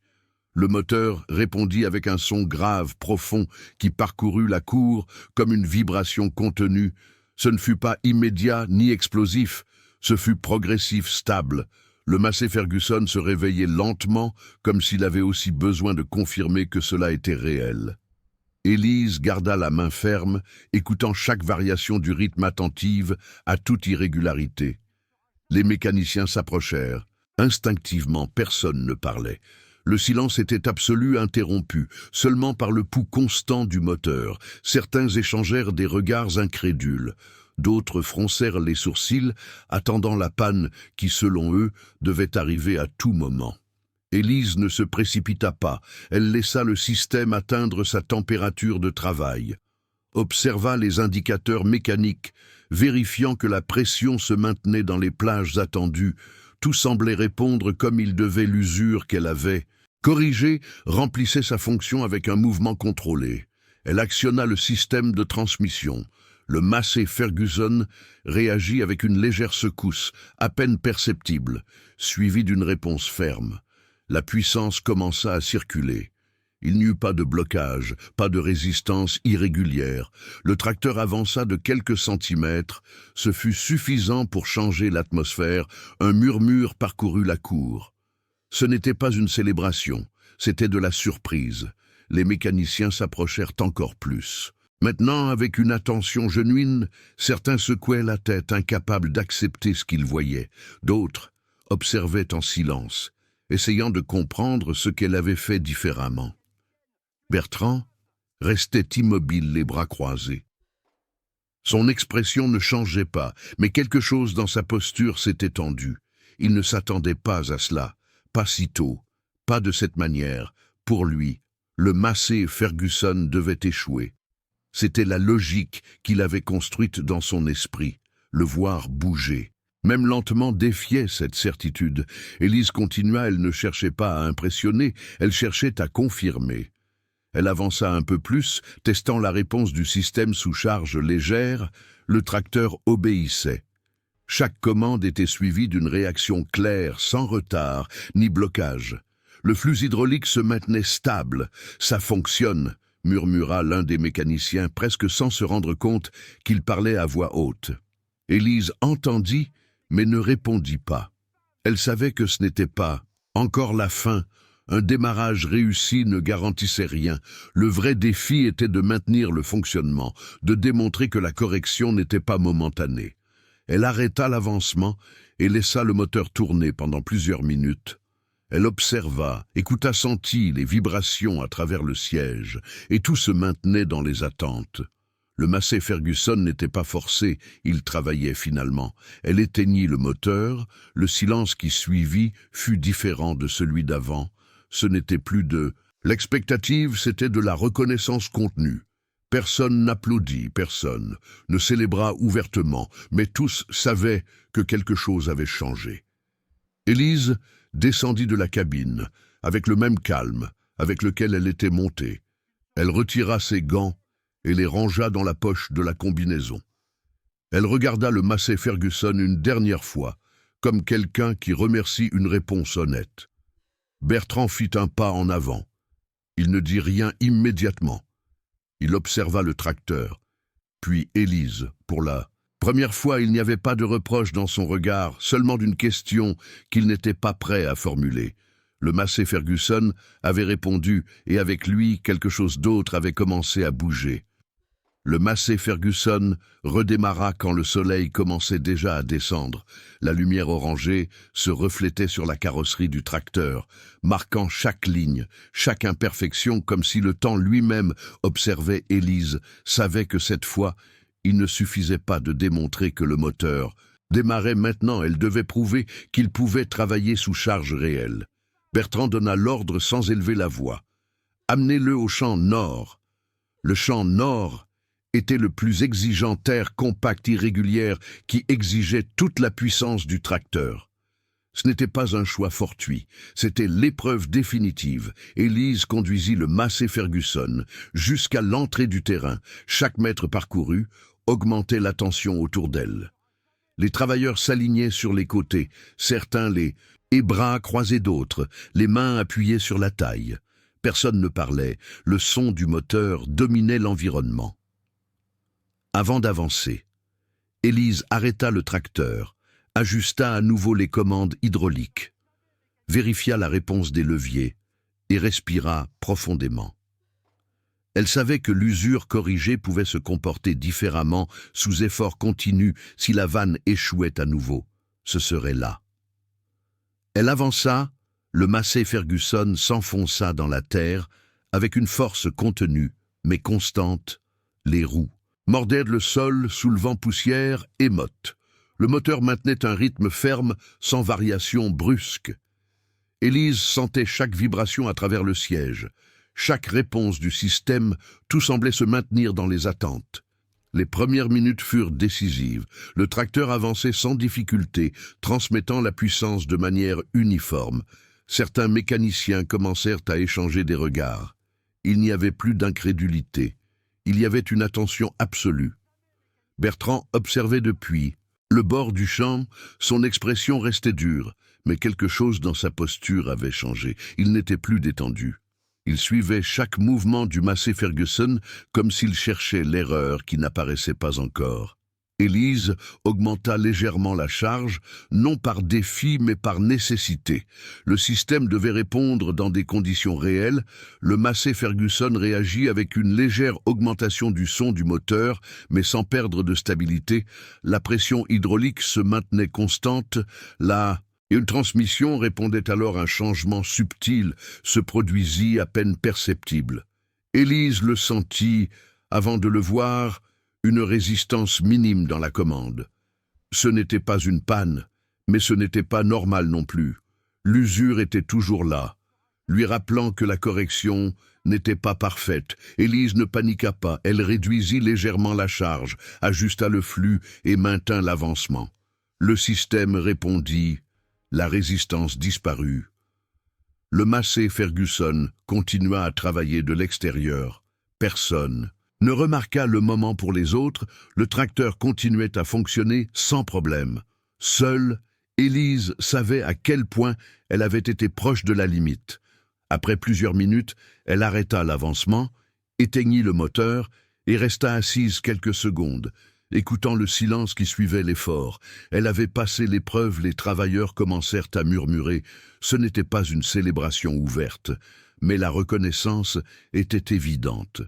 Le moteur répondit avec un son grave, profond, qui parcourut la cour comme une vibration contenue. Ce ne fut pas immédiat ni explosif, ce fut progressif, stable. Le Massey Ferguson se réveillait lentement, comme s'il avait aussi besoin de confirmer que cela était réel. Élise garda la main ferme, écoutant chaque variation du rythme attentive à toute irrégularité. Les mécaniciens s'approchèrent. Instinctivement, personne ne parlait. Le silence était absolu, interrompu, seulement par le pouls constant du moteur. Certains échangèrent des regards incrédules. D'autres froncèrent les sourcils, attendant la panne qui, selon eux, devait arriver à tout moment. Élise ne se précipita pas, elle laissa le système atteindre sa température de travail. Observa les indicateurs mécaniques, vérifiant que la pression se maintenait dans les plages attendues. Tout semblait répondre comme il devait l'usure qu'elle avait. Corrigée, remplissait sa fonction avec un mouvement contrôlé. Elle actionna le système de transmission. Le Massey Ferguson réagit avec une légère secousse, à peine perceptible, suivie d'une réponse ferme. La puissance commença à circuler. Il n'y eut pas de blocage, pas de résistance irrégulière. Le tracteur avança de quelques centimètres. Ce fut suffisant pour changer l'atmosphère. Un murmure parcourut la cour. Ce n'était pas une célébration, c'était de la surprise. Les mécaniciens s'approchèrent encore plus. Maintenant, avec une attention genuine, certains secouaient la tête, incapables d'accepter ce qu'ils voyaient. D'autres observaient en silence, essayant de comprendre ce qu'elle avait fait différemment. Bertrand restait immobile, les bras croisés. Son expression ne changeait pas, mais quelque chose dans sa posture s'était tendu. Il ne s'attendait pas à cela, pas si tôt, pas de cette manière. Pour lui, le Massey Ferguson devait échouer. C'était la logique qu'il avait construite dans son esprit, le voir bouger. Même lentement défiait cette certitude. Élise continua, elle ne cherchait pas à impressionner, elle cherchait à confirmer. Elle avança un peu plus, testant la réponse du système sous charge légère. Le tracteur obéissait. Chaque commande était suivie d'une réaction claire, sans retard ni blocage. Le flux hydraulique se maintenait stable. « Ça fonctionne », murmura l'un des mécaniciens, presque sans se rendre compte qu'il parlait à voix haute. Élise entendit, mais ne répondit pas. Elle savait que ce n'était pas Encore la fin. Un démarrage réussi ne garantissait rien. Le vrai défi était de maintenir le fonctionnement, de démontrer que la correction n'était pas momentanée. Elle arrêta l'avancement et laissa le moteur tourner pendant plusieurs minutes. Elle observa, écouta, sentit les vibrations à travers le siège, et tout se maintenait dans les attentes. Le Massey Ferguson n'était pas forcé, il travaillait finalement. Elle éteignit le moteur, le silence qui suivit fut différent de celui d'avant. Ce n'était plus de... L'expectative, c'était de la reconnaissance contenue. Personne n'applaudit, personne ne célébra ouvertement, mais tous savaient que quelque chose avait changé. Élise descendit de la cabine, avec le même calme avec lequel elle était montée. Elle retira ses gants et les rangea dans la poche de la combinaison. Elle regarda le Massey Ferguson une dernière fois, comme quelqu'un qui remercie une réponse honnête. Bertrand fit un pas en avant. Il ne dit rien immédiatement. Il observa le tracteur, puis Élise. Pour la première fois, il n'y avait pas de reproche dans son regard, seulement d'une question qu'il n'était pas prêt à formuler. Le Massey Ferguson avait répondu, et avec lui, quelque chose d'autre avait commencé à bouger. Le Massey Ferguson redémarra quand le soleil commençait déjà à descendre. La lumière orangée se reflétait sur la carrosserie du tracteur, marquant chaque ligne, chaque imperfection, comme si le temps lui-même observait Élise, savait que cette fois, il ne suffisait pas de démontrer que le moteur démarrait maintenant, elle devait prouver qu'il pouvait travailler sous charge réelle. Bertrand donna l'ordre sans élever la voix. « Amenez-le au champ nord. » Le champ nord était le plus exigeant, terre compacte irrégulière qui exigeait toute la puissance du tracteur. Ce n'était pas un choix fortuit, c'était l'épreuve définitive. Élise conduisit le Massey Ferguson jusqu'à l'entrée du terrain. Chaque mètre parcouru augmentait la tension autour d'elle. Les travailleurs s'alignaient sur les côtés, certains les bras croisés, d'autres, les mains appuyées sur la taille. Personne ne parlait, le son du moteur dominait l'environnement. Avant d'avancer, Élise arrêta le tracteur, ajusta à nouveau les commandes hydrauliques, vérifia la réponse des leviers et respira profondément. Elle savait que l'usure corrigée pouvait se comporter différemment sous effort continu si la vanne échouait à nouveau. Ce serait là. Elle avança, le Massey Ferguson s'enfonça dans la terre avec une force contenue mais constante, les roues mordaient le sol, soulevant poussière et motte. Le moteur maintenait un rythme ferme, sans variation brusque. Élise sentait chaque vibration à travers le siège. Chaque réponse du système, tout semblait se maintenir dans les attentes. Les premières minutes furent décisives. Le tracteur avançait sans difficulté, transmettant la puissance de manière uniforme. Certains mécaniciens commencèrent à échanger des regards. Il n'y avait plus d'incrédulité. Il y avait une attention absolue. Bertrand observait depuis le bord du champ, son expression restait dure, mais quelque chose dans sa posture avait changé. Il n'était plus détendu. Il suivait chaque mouvement du Massey Ferguson comme s'il cherchait l'erreur qui n'apparaissait pas encore. Élise augmenta légèrement la charge, non par défi mais par nécessité. Le système devait répondre dans des conditions réelles. Le Massey Ferguson réagit avec une légère augmentation du son du moteur, mais sans perdre de stabilité. La pression hydraulique se maintenait constante. Une transmission répondait alors à un changement subtil, se produisit à peine perceptible. Élise le sentit, avant de le voir, une résistance minime dans la commande. Ce n'était pas une panne, mais ce n'était pas normal non plus. L'usure était toujours là, lui rappelant que la correction n'était pas parfaite. Élise ne paniqua pas, elle réduisit légèrement la charge, ajusta le flux et maintint l'avancement. Le système répondit, la résistance disparut. Le Massey Ferguson continua à travailler de l'extérieur. Personne ne remarqua le moment pour les autres, le tracteur continuait à fonctionner sans problème. Seule, Élise savait à quel point elle avait été proche de la limite. Après plusieurs minutes, elle arrêta l'avancement, éteignit le moteur et resta assise quelques secondes. Écoutant le silence qui suivait l'effort, elle avait passé l'épreuve, les travailleurs commencèrent à murmurer. Ce n'était pas une célébration ouverte, mais la reconnaissance était évidente.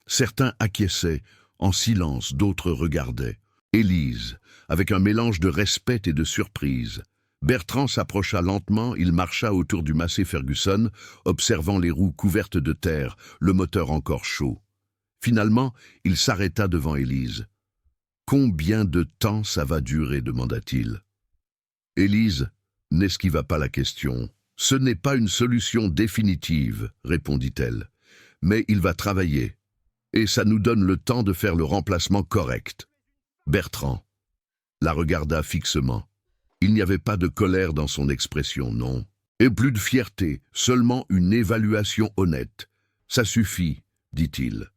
Certains acquiesçaient, en silence, d'autres regardaient. Élise, avec un mélange de respect et de surprise. Bertrand s'approcha lentement, il marcha autour du Massey Ferguson, observant les roues couvertes de terre, le moteur encore chaud. Finalement, il s'arrêta devant Élise. « Combien de temps ça va durer ?» demanda-t-il. Élise n'esquiva pas la question. « Ce n'est pas une solution définitive, » répondit-elle. « Mais il va travailler, et ça nous donne le temps de faire le remplacement correct. » Bertrand la regarda fixement. Il n'y avait pas de colère dans son expression, non. Et plus de fierté, seulement une évaluation honnête. « Ça suffit, » dit-il.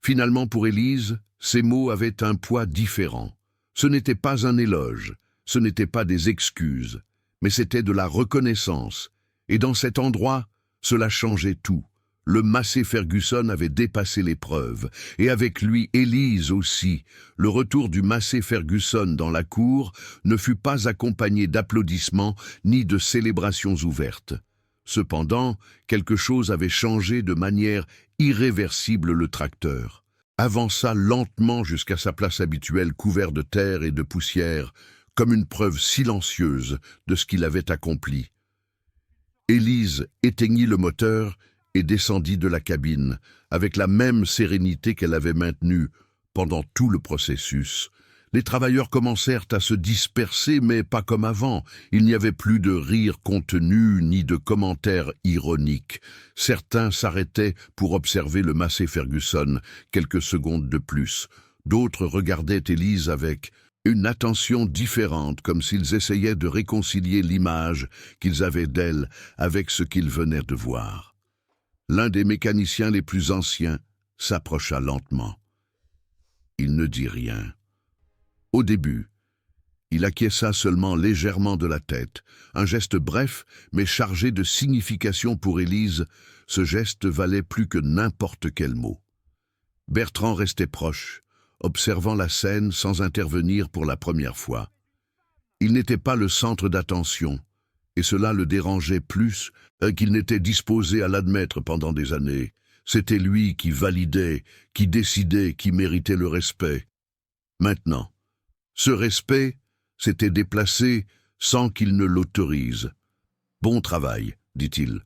Finalement, pour Élise, ces mots avaient un poids différent. Ce n'était pas un éloge, ce n'était pas des excuses, mais c'était de la reconnaissance. Et dans cet endroit, cela changeait tout. Le Massey Ferguson avait dépassé l'épreuve, et avec lui Élise aussi. Le retour du Massey Ferguson dans la cour ne fut pas accompagné d'applaudissements ni de célébrations ouvertes. Cependant, quelque chose avait changé de manière irréversible. Le tracteur avança lentement jusqu'à sa place habituelle, couvert de terre et de poussière, comme une preuve silencieuse de ce qu'il avait accompli. Élise éteignit le moteur et descendit de la cabine, avec la même sérénité qu'elle avait maintenue pendant tout le processus. Les travailleurs commencèrent à se disperser, mais pas comme avant. Il n'y avait plus de rires contenus ni de commentaires ironiques. Certains s'arrêtaient pour observer le Massey Ferguson quelques secondes de plus. D'autres regardaient Élise avec une attention différente, comme s'ils essayaient de réconcilier l'image qu'ils avaient d'elle avec ce qu'ils venaient de voir. L'un des mécaniciens les plus anciens s'approcha lentement. Il ne dit rien. Au début, il acquiesça seulement légèrement de la tête, un geste bref mais chargé de signification pour Élise. Ce geste valait plus que n'importe quel mot. Bertrand restait proche, observant la scène sans intervenir pour la première fois. Il n'était pas le centre d'attention, et cela le dérangeait plus qu'il n'était disposé à l'admettre pendant des années. C'était lui qui validait, qui décidait, qui méritait le respect. Maintenant, ce respect s'était déplacé sans qu'il ne l'autorise. « Bon travail », dit-il.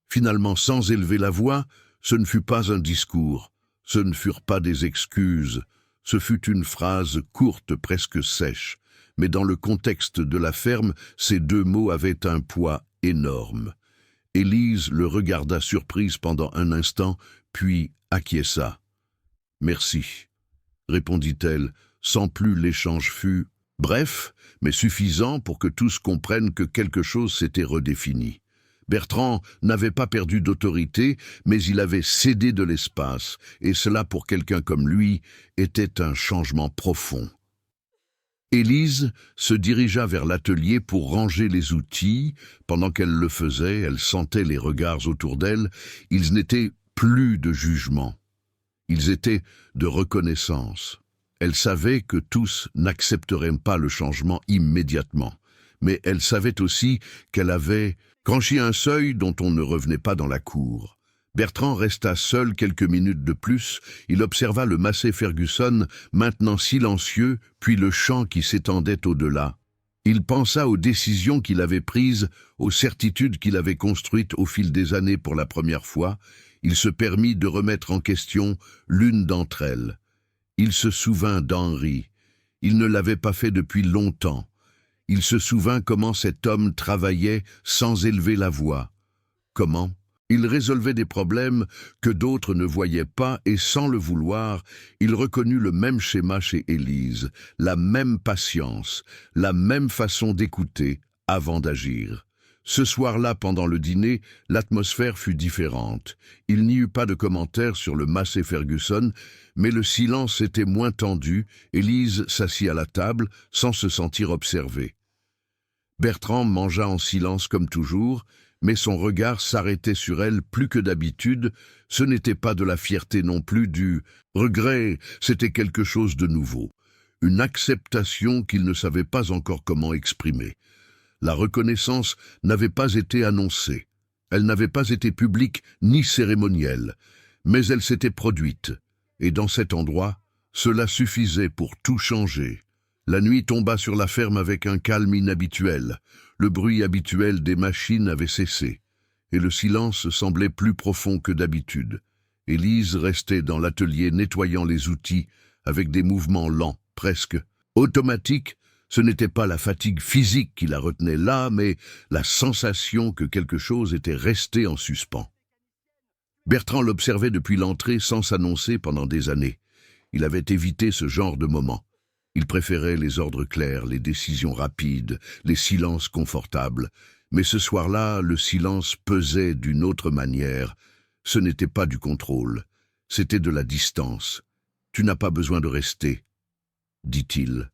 Finalement, sans élever la voix, ce ne fut pas un discours, ce ne furent pas des excuses, ce fut une phrase courte, presque sèche. Mais dans le contexte de la ferme, ces deux mots avaient un poids énorme. Élise le regarda surprise pendant un instant, puis acquiesça. « Merci », répondit-elle, sans plus l'échange fut bref, mais suffisant pour que tous comprennent que quelque chose s'était redéfini. Bertrand n'avait pas perdu d'autorité, mais il avait cédé de l'espace, et cela pour quelqu'un comme lui était un changement profond. Élise se dirigea vers l'atelier pour ranger les outils. Pendant qu'elle le faisait, elle sentait les regards autour d'elle. Ils n'étaient plus de jugement. Ils étaient de reconnaissance. Elle savait que tous n'accepteraient pas le changement immédiatement. Mais elle savait aussi qu'elle avait franchi un seuil dont on ne revenait pas dans la cour. Bertrand resta seul quelques minutes de plus. Il observa le Massey Ferguson, maintenant silencieux, puis le champ qui s'étendait au-delà. Il pensa aux décisions qu'il avait prises, aux certitudes qu'il avait construites au fil des années pour la première fois. Il se permit de remettre en question l'une d'entre elles. Il se souvint d'Henri. Il ne l'avait pas fait depuis longtemps. Il se souvint comment cet homme travaillait sans élever la voix. Comment ? Il résolvait des problèmes que d'autres ne voyaient pas et sans le vouloir, il reconnut le même schéma chez Élise, la même patience, la même façon d'écouter avant d'agir. Ce soir-là, pendant le dîner, l'atmosphère fut différente. Il n'y eut pas de commentaires sur le Massey Ferguson, mais le silence était moins tendu. Élise s'assit à la table sans se sentir observée. Bertrand mangea en silence comme toujours, mais son regard s'arrêtait sur elle plus que d'habitude. Ce n'était pas de la fierté non plus, du regret, c'était quelque chose de nouveau, une acceptation qu'il ne savait pas encore comment exprimer. La reconnaissance n'avait pas été annoncée, elle n'avait pas été publique ni cérémonielle, mais elle s'était produite, et dans cet endroit, cela suffisait pour tout changer. La nuit tomba sur la ferme avec un calme inhabituel. Le bruit habituel des machines avait cessé, et le silence semblait plus profond que d'habitude. Élise restait dans l'atelier nettoyant les outils, avec des mouvements lents, presque automatiques. Ce n'était pas la fatigue physique qui la retenait là, mais la sensation que quelque chose était resté en suspens. Bertrand l'observait depuis l'entrée sans s'annoncer pendant des années. Il avait évité ce genre de moment. Il préférait les ordres clairs, les décisions rapides, les silences confortables. Mais ce soir-là, le silence pesait d'une autre manière. Ce n'était pas du contrôle, c'était de la distance. « Tu n'as pas besoin de rester », dit-il,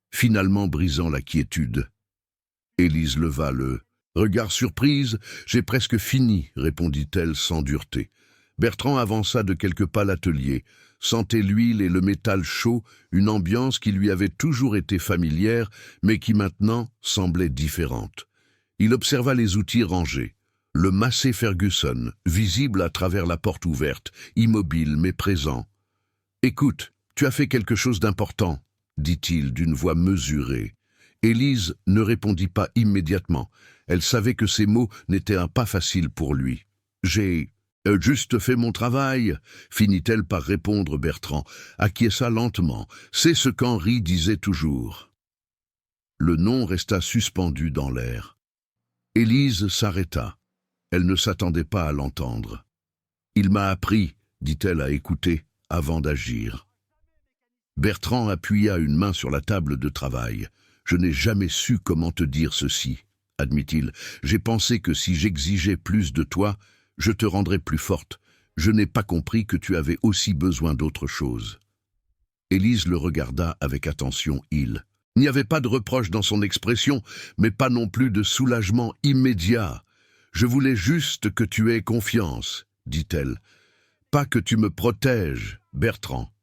finalement brisant la quiétude. Élise leva le regard surprise. « J'ai presque fini », répondit-elle sans dureté. Bertrand avança de quelques pas l'atelier, sentait l'huile et le métal chaud, une ambiance qui lui avait toujours été familière, mais qui maintenant semblait différente. Il observa les outils rangés. Le Massey Ferguson, visible à travers la porte ouverte, immobile mais présent. « Écoute, tu as fait quelque chose d'important », dit-il d'une voix mesurée. Élise ne répondit pas immédiatement. Elle savait que ces mots n'étaient pas faciles pour lui. « J'ai juste fait mon travail », finit-elle par répondre. Bertrand acquiesça lentement. C'est ce qu'Henri disait toujours. Le nom resta suspendu dans l'air. Élise s'arrêta. Elle ne s'attendait pas à l'entendre. « Il m'a appris », dit-elle, à écouter avant d'agir. Bertrand appuya une main sur la table de travail. « Je n'ai jamais su comment te dire ceci, » admit-il. « J'ai pensé que si j'exigeais plus de toi, je te rendrais plus forte. Je n'ai pas compris que tu avais aussi besoin d'autre chose. » Élise le regarda avec attention. Il n'y avait pas de reproche dans son expression, mais pas non plus de soulagement immédiat. « Je voulais juste que tu aies confiance, » dit-elle. « Pas que tu me protèges. » Bertrand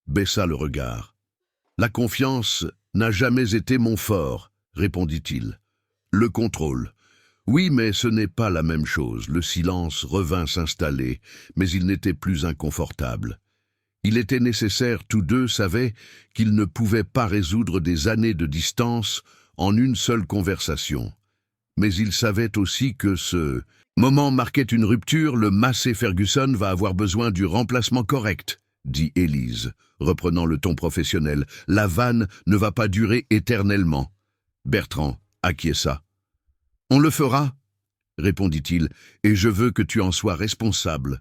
baissa le regard. « La confiance n'a jamais été mon fort, » répondit-il. « Le contrôle. Oui, mais ce n'est pas la même chose. » Le silence revint s'installer, mais il n'était plus inconfortable. Il était nécessaire, tous deux savaient qu'ils ne pouvaient pas résoudre des années de distance en une seule conversation. Mais ils savaient aussi que ce moment marquait une rupture. « Le Massey Ferguson va avoir besoin du remplacement correct, » dit Élise, reprenant le ton professionnel. « La vanne ne va pas durer éternellement. » Bertrand acquiesça. « On le fera, » répondit-il, « et je veux que tu en sois responsable. »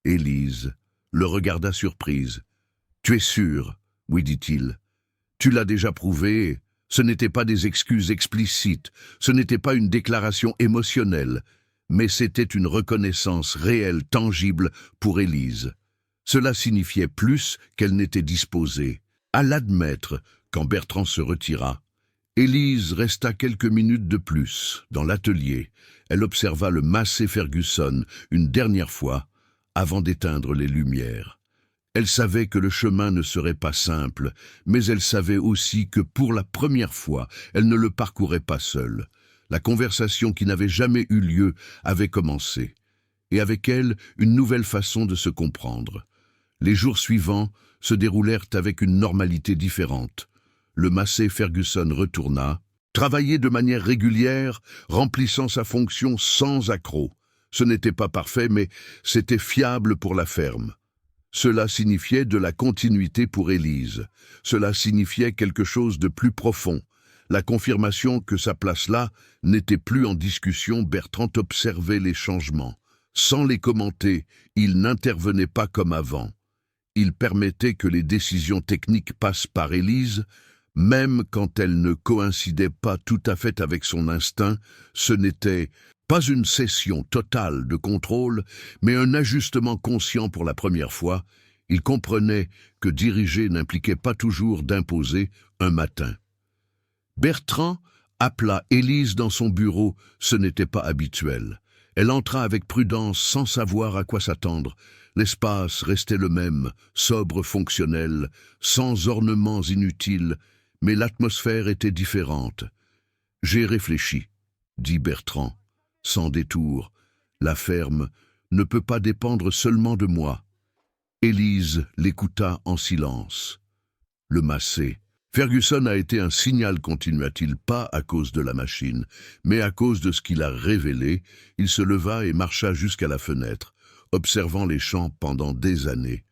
Élise le regarda surprise. « Tu es sûr ?» « Oui, dit-il. « Tu l'as déjà prouvé. Ce n'étaient pas des excuses explicites, ce n'était pas une déclaration émotionnelle, mais c'était une reconnaissance réelle, tangible pour Élise. Cela signifiait plus qu'elle n'était disposée à l'admettre quand Bertrand se retira. Élise resta quelques minutes de plus dans l'atelier. Elle observa le Massey Ferguson une dernière fois avant d'éteindre les lumières. Elle savait que le chemin ne serait pas simple, mais elle savait aussi que pour la première fois, elle ne le parcourait pas seule. La conversation qui n'avait jamais eu lieu avait commencé, et avec elle, une nouvelle façon de se comprendre. Les jours suivants se déroulèrent avec une normalité différente. Le Massey Ferguson retourna, travaillait de manière régulière, remplissant sa fonction sans accroc. Ce n'était pas parfait, mais c'était fiable pour la ferme. Cela signifiait de la continuité pour Élise. Cela signifiait quelque chose de plus profond. La confirmation que sa place là n'était plus en discussion. Bertrand observait les changements. Sans les commenter, il n'intervenait pas comme avant. Il permettait que les décisions techniques passent par Élise, même quand elles ne coïncidaient pas tout à fait avec son instinct. Ce n'était pas une cession totale de contrôle, mais un ajustement conscient pour la première fois. Il comprenait que diriger n'impliquait pas toujours d'imposer un matin. Bertrand appela Élise dans son bureau, ce n'était pas habituel. Elle entra avec prudence sans savoir à quoi s'attendre. L'espace restait le même, sobre, fonctionnel, sans ornements inutiles, mais l'atmosphère était différente. « J'ai réfléchi », dit Bertrand, sans détour. « La ferme ne peut pas dépendre seulement de moi. » Élise l'écouta en silence. Le massé. Ferguson a été un signal, continua-t-il, pas à cause de la machine, mais à cause de ce qu'il a révélé. Il se leva et marcha jusqu'à la fenêtre, observant les champs pendant des années.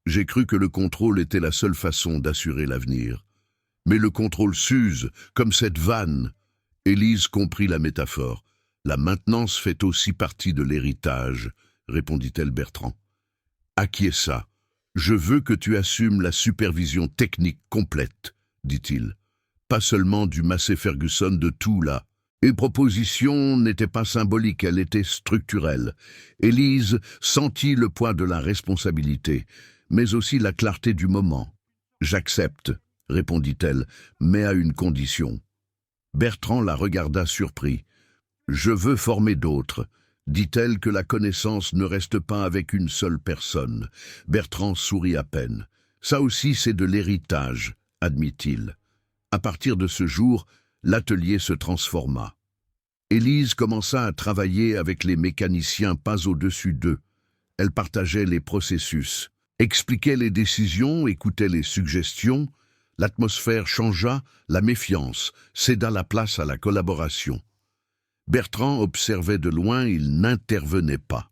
J'ai cru que le contrôle était la seule façon d'assurer l'avenir. Mais le contrôle s'use, comme cette vanne. Élise comprit la métaphore. La maintenance fait aussi partie de l'héritage, répondit-elle Bertrand. Acquiesça. Je veux que tu assumes la supervision technique complète, dit-il. Pas seulement du Massey Ferguson, de tout là. Et proposition n'était pas symbolique, elle était structurelle. Élise sentit le poids de la responsabilité, mais aussi la clarté du moment. J'accepte, répondit-elle, mais à une condition. Bertrand la regarda surpris. Je veux former d'autres. Dit-elle que la connaissance ne reste pas avec une seule personne. Bertrand sourit à peine. Ça aussi, c'est de l'héritage, admit-il. À partir de ce jour, l'atelier se transforma. Élise commença à travailler avec les mécaniciens pas au-dessus d'eux. Elle partageait les processus, expliquait les décisions, écoutait les suggestions. L'atmosphère changea, la méfiance céda la place à la collaboration. Bertrand observait de loin, il n'intervenait pas.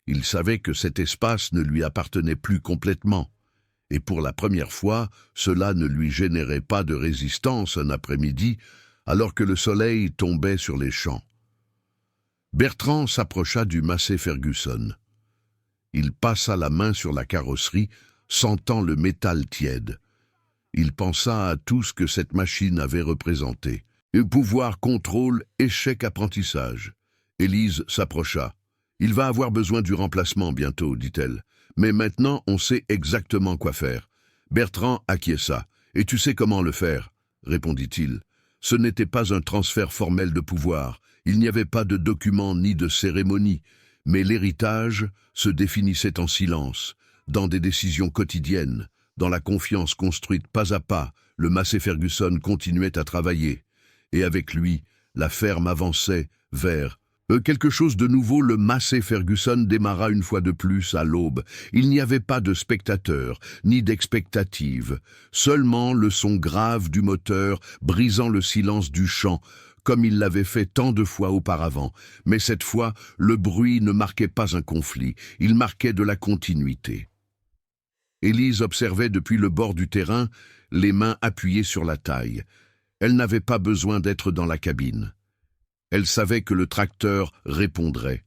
Il savait que cet espace ne lui appartenait plus complètement, et pour la première fois, cela ne lui générait pas de résistance un après-midi, alors que le soleil tombait sur les champs. Bertrand s'approcha du Massey Ferguson. Il passa la main sur la carrosserie, sentant le métal tiède. Il pensa à tout ce que cette machine avait représenté. Pouvoir, contrôle, échec, apprentissage. Élise s'approcha. « Il va avoir besoin du remplacement bientôt, dit-elle. Mais maintenant, on sait exactement quoi faire. » Bertrand acquiesça. « Et tu sais comment le faire, » répondit-il. Ce n'était pas un transfert formel de pouvoir. Il n'y avait pas de document ni de cérémonie. Mais l'héritage se définissait en silence, dans des décisions quotidiennes, dans la confiance construite pas à pas. Le Massey Ferguson continuait à travailler. Et avec lui, la ferme avançait vers quelque chose de nouveau. Le Massey Ferguson démarra une fois de plus à l'aube. Il n'y avait pas de spectateurs, ni d'expectative, seulement le son grave du moteur brisant le silence du champ, comme il l'avait fait tant de fois auparavant. Mais cette fois, le bruit ne marquait pas un conflit, il marquait de la continuité. Élise observait depuis le bord du terrain, les mains appuyées sur la taille. Elle n'avait pas besoin d'être dans la cabine. Elle savait que le tracteur répondrait.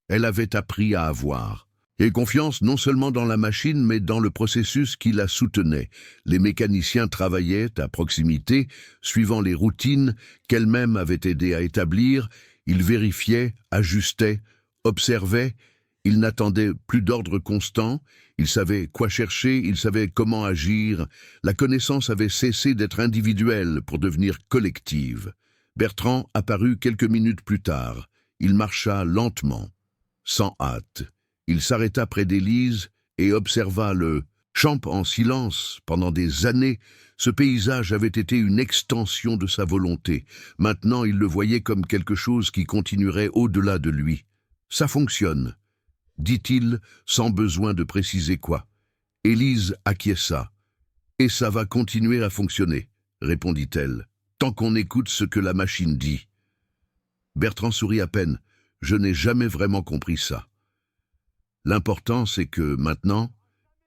Elle avait appris à avoir. Et confiance non seulement dans la machine, mais dans le processus qui la soutenait. Les mécaniciens travaillaient à proximité, suivant les routines qu'elle-même avait aidé à établir. Ils vérifiaient, ajustaient, observaient. Ils n'attendaient plus d'ordre constant. Ils savaient quoi chercher, ils savaient comment agir. La connaissance avait cessé d'être individuelle pour devenir collective. Bertrand apparut quelques minutes plus tard. Il marcha lentement, sans hâte. Il s'arrêta près d'Élise et observa le champ en silence. Pendant des années, ce paysage avait été une extension de sa volonté. Maintenant, il le voyait comme quelque chose qui continuerait au-delà de lui. Ça fonctionne, dit-il, sans besoin de préciser quoi. Élise acquiesça. « Et ça va continuer à fonctionner, » répondit-elle, « tant qu'on écoute ce que la machine dit. » Bertrand sourit à peine. « Je n'ai jamais vraiment compris ça. » L'important, c'est que maintenant,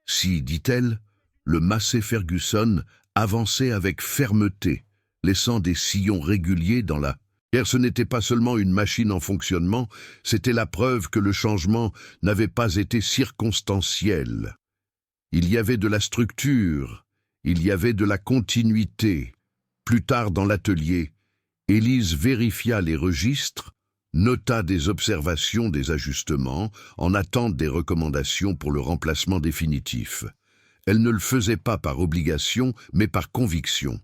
si, dit-elle, le Massey Ferguson avançait avec fermeté, laissant des sillons réguliers dans la... Car ce n'était pas seulement une machine en fonctionnement, c'était la preuve que le changement n'avait pas été circonstanciel. Il y avait de la structure, il y avait de la continuité. Plus tard dans l'atelier, Élise vérifia les registres, nota des observations, des ajustements, en attente des recommandations pour le remplacement définitif. Elle ne le faisait pas par obligation, mais par conviction.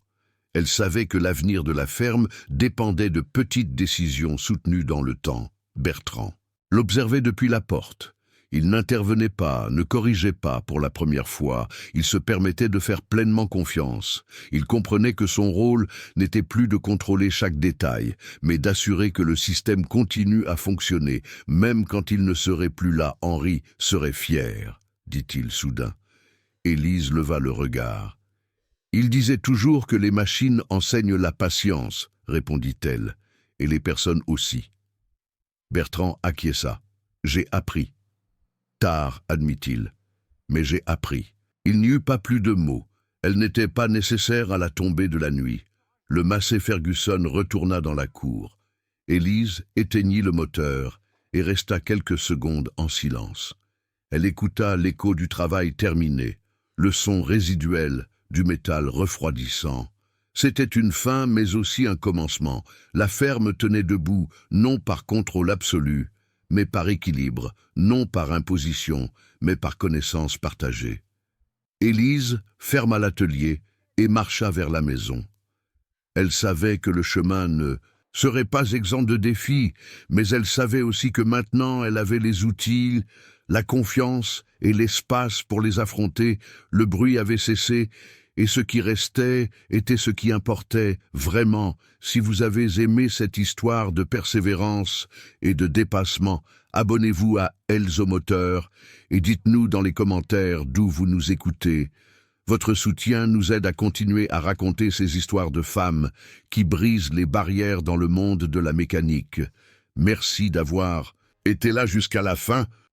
Elle savait que l'avenir de la ferme dépendait de petites décisions soutenues dans le temps. Bertrand l'observait depuis la porte. Il n'intervenait pas, ne corrigeait pas pour la première fois. Il se permettait de faire pleinement confiance. Il comprenait que son rôle n'était plus de contrôler chaque détail, mais d'assurer que le système continue à fonctionner, même quand il ne serait plus là. Henri serait fier, dit-il soudain. Élise leva le regard. Il disait toujours que les machines enseignent la patience, répondit-elle, et les personnes aussi. Bertrand acquiesça. J'ai appris. Tard, admit-il, mais j'ai appris. Il n'y eut pas plus de mots. Elle n'était pas nécessaire à la tombée de la nuit. Le Massey Ferguson retourna dans la cour. Élise éteignit le moteur et resta quelques secondes en silence. Elle écouta l'écho du travail terminé, le son résiduel du métal refroidissant. C'était une fin, mais aussi un commencement. La ferme tenait debout, non par contrôle absolu, mais par équilibre, non par imposition, mais par connaissance partagée. Élise ferma l'atelier et marcha vers la maison. Elle savait que le chemin ne serait pas exempt de défis, mais elle savait aussi que maintenant elle avait les outils, la confiance et l'espace pour les affronter. Le bruit avait cessé, et ce qui restait était ce qui importait vraiment. Si vous avez aimé cette histoire de persévérance et de dépassement, abonnez-vous à Elzo Moteur et dites-nous dans les commentaires d'où vous nous écoutez. Votre soutien nous aide à continuer à raconter ces histoires de femmes qui brisent les barrières dans le monde de la mécanique. Merci d'avoir été là jusqu'à la fin.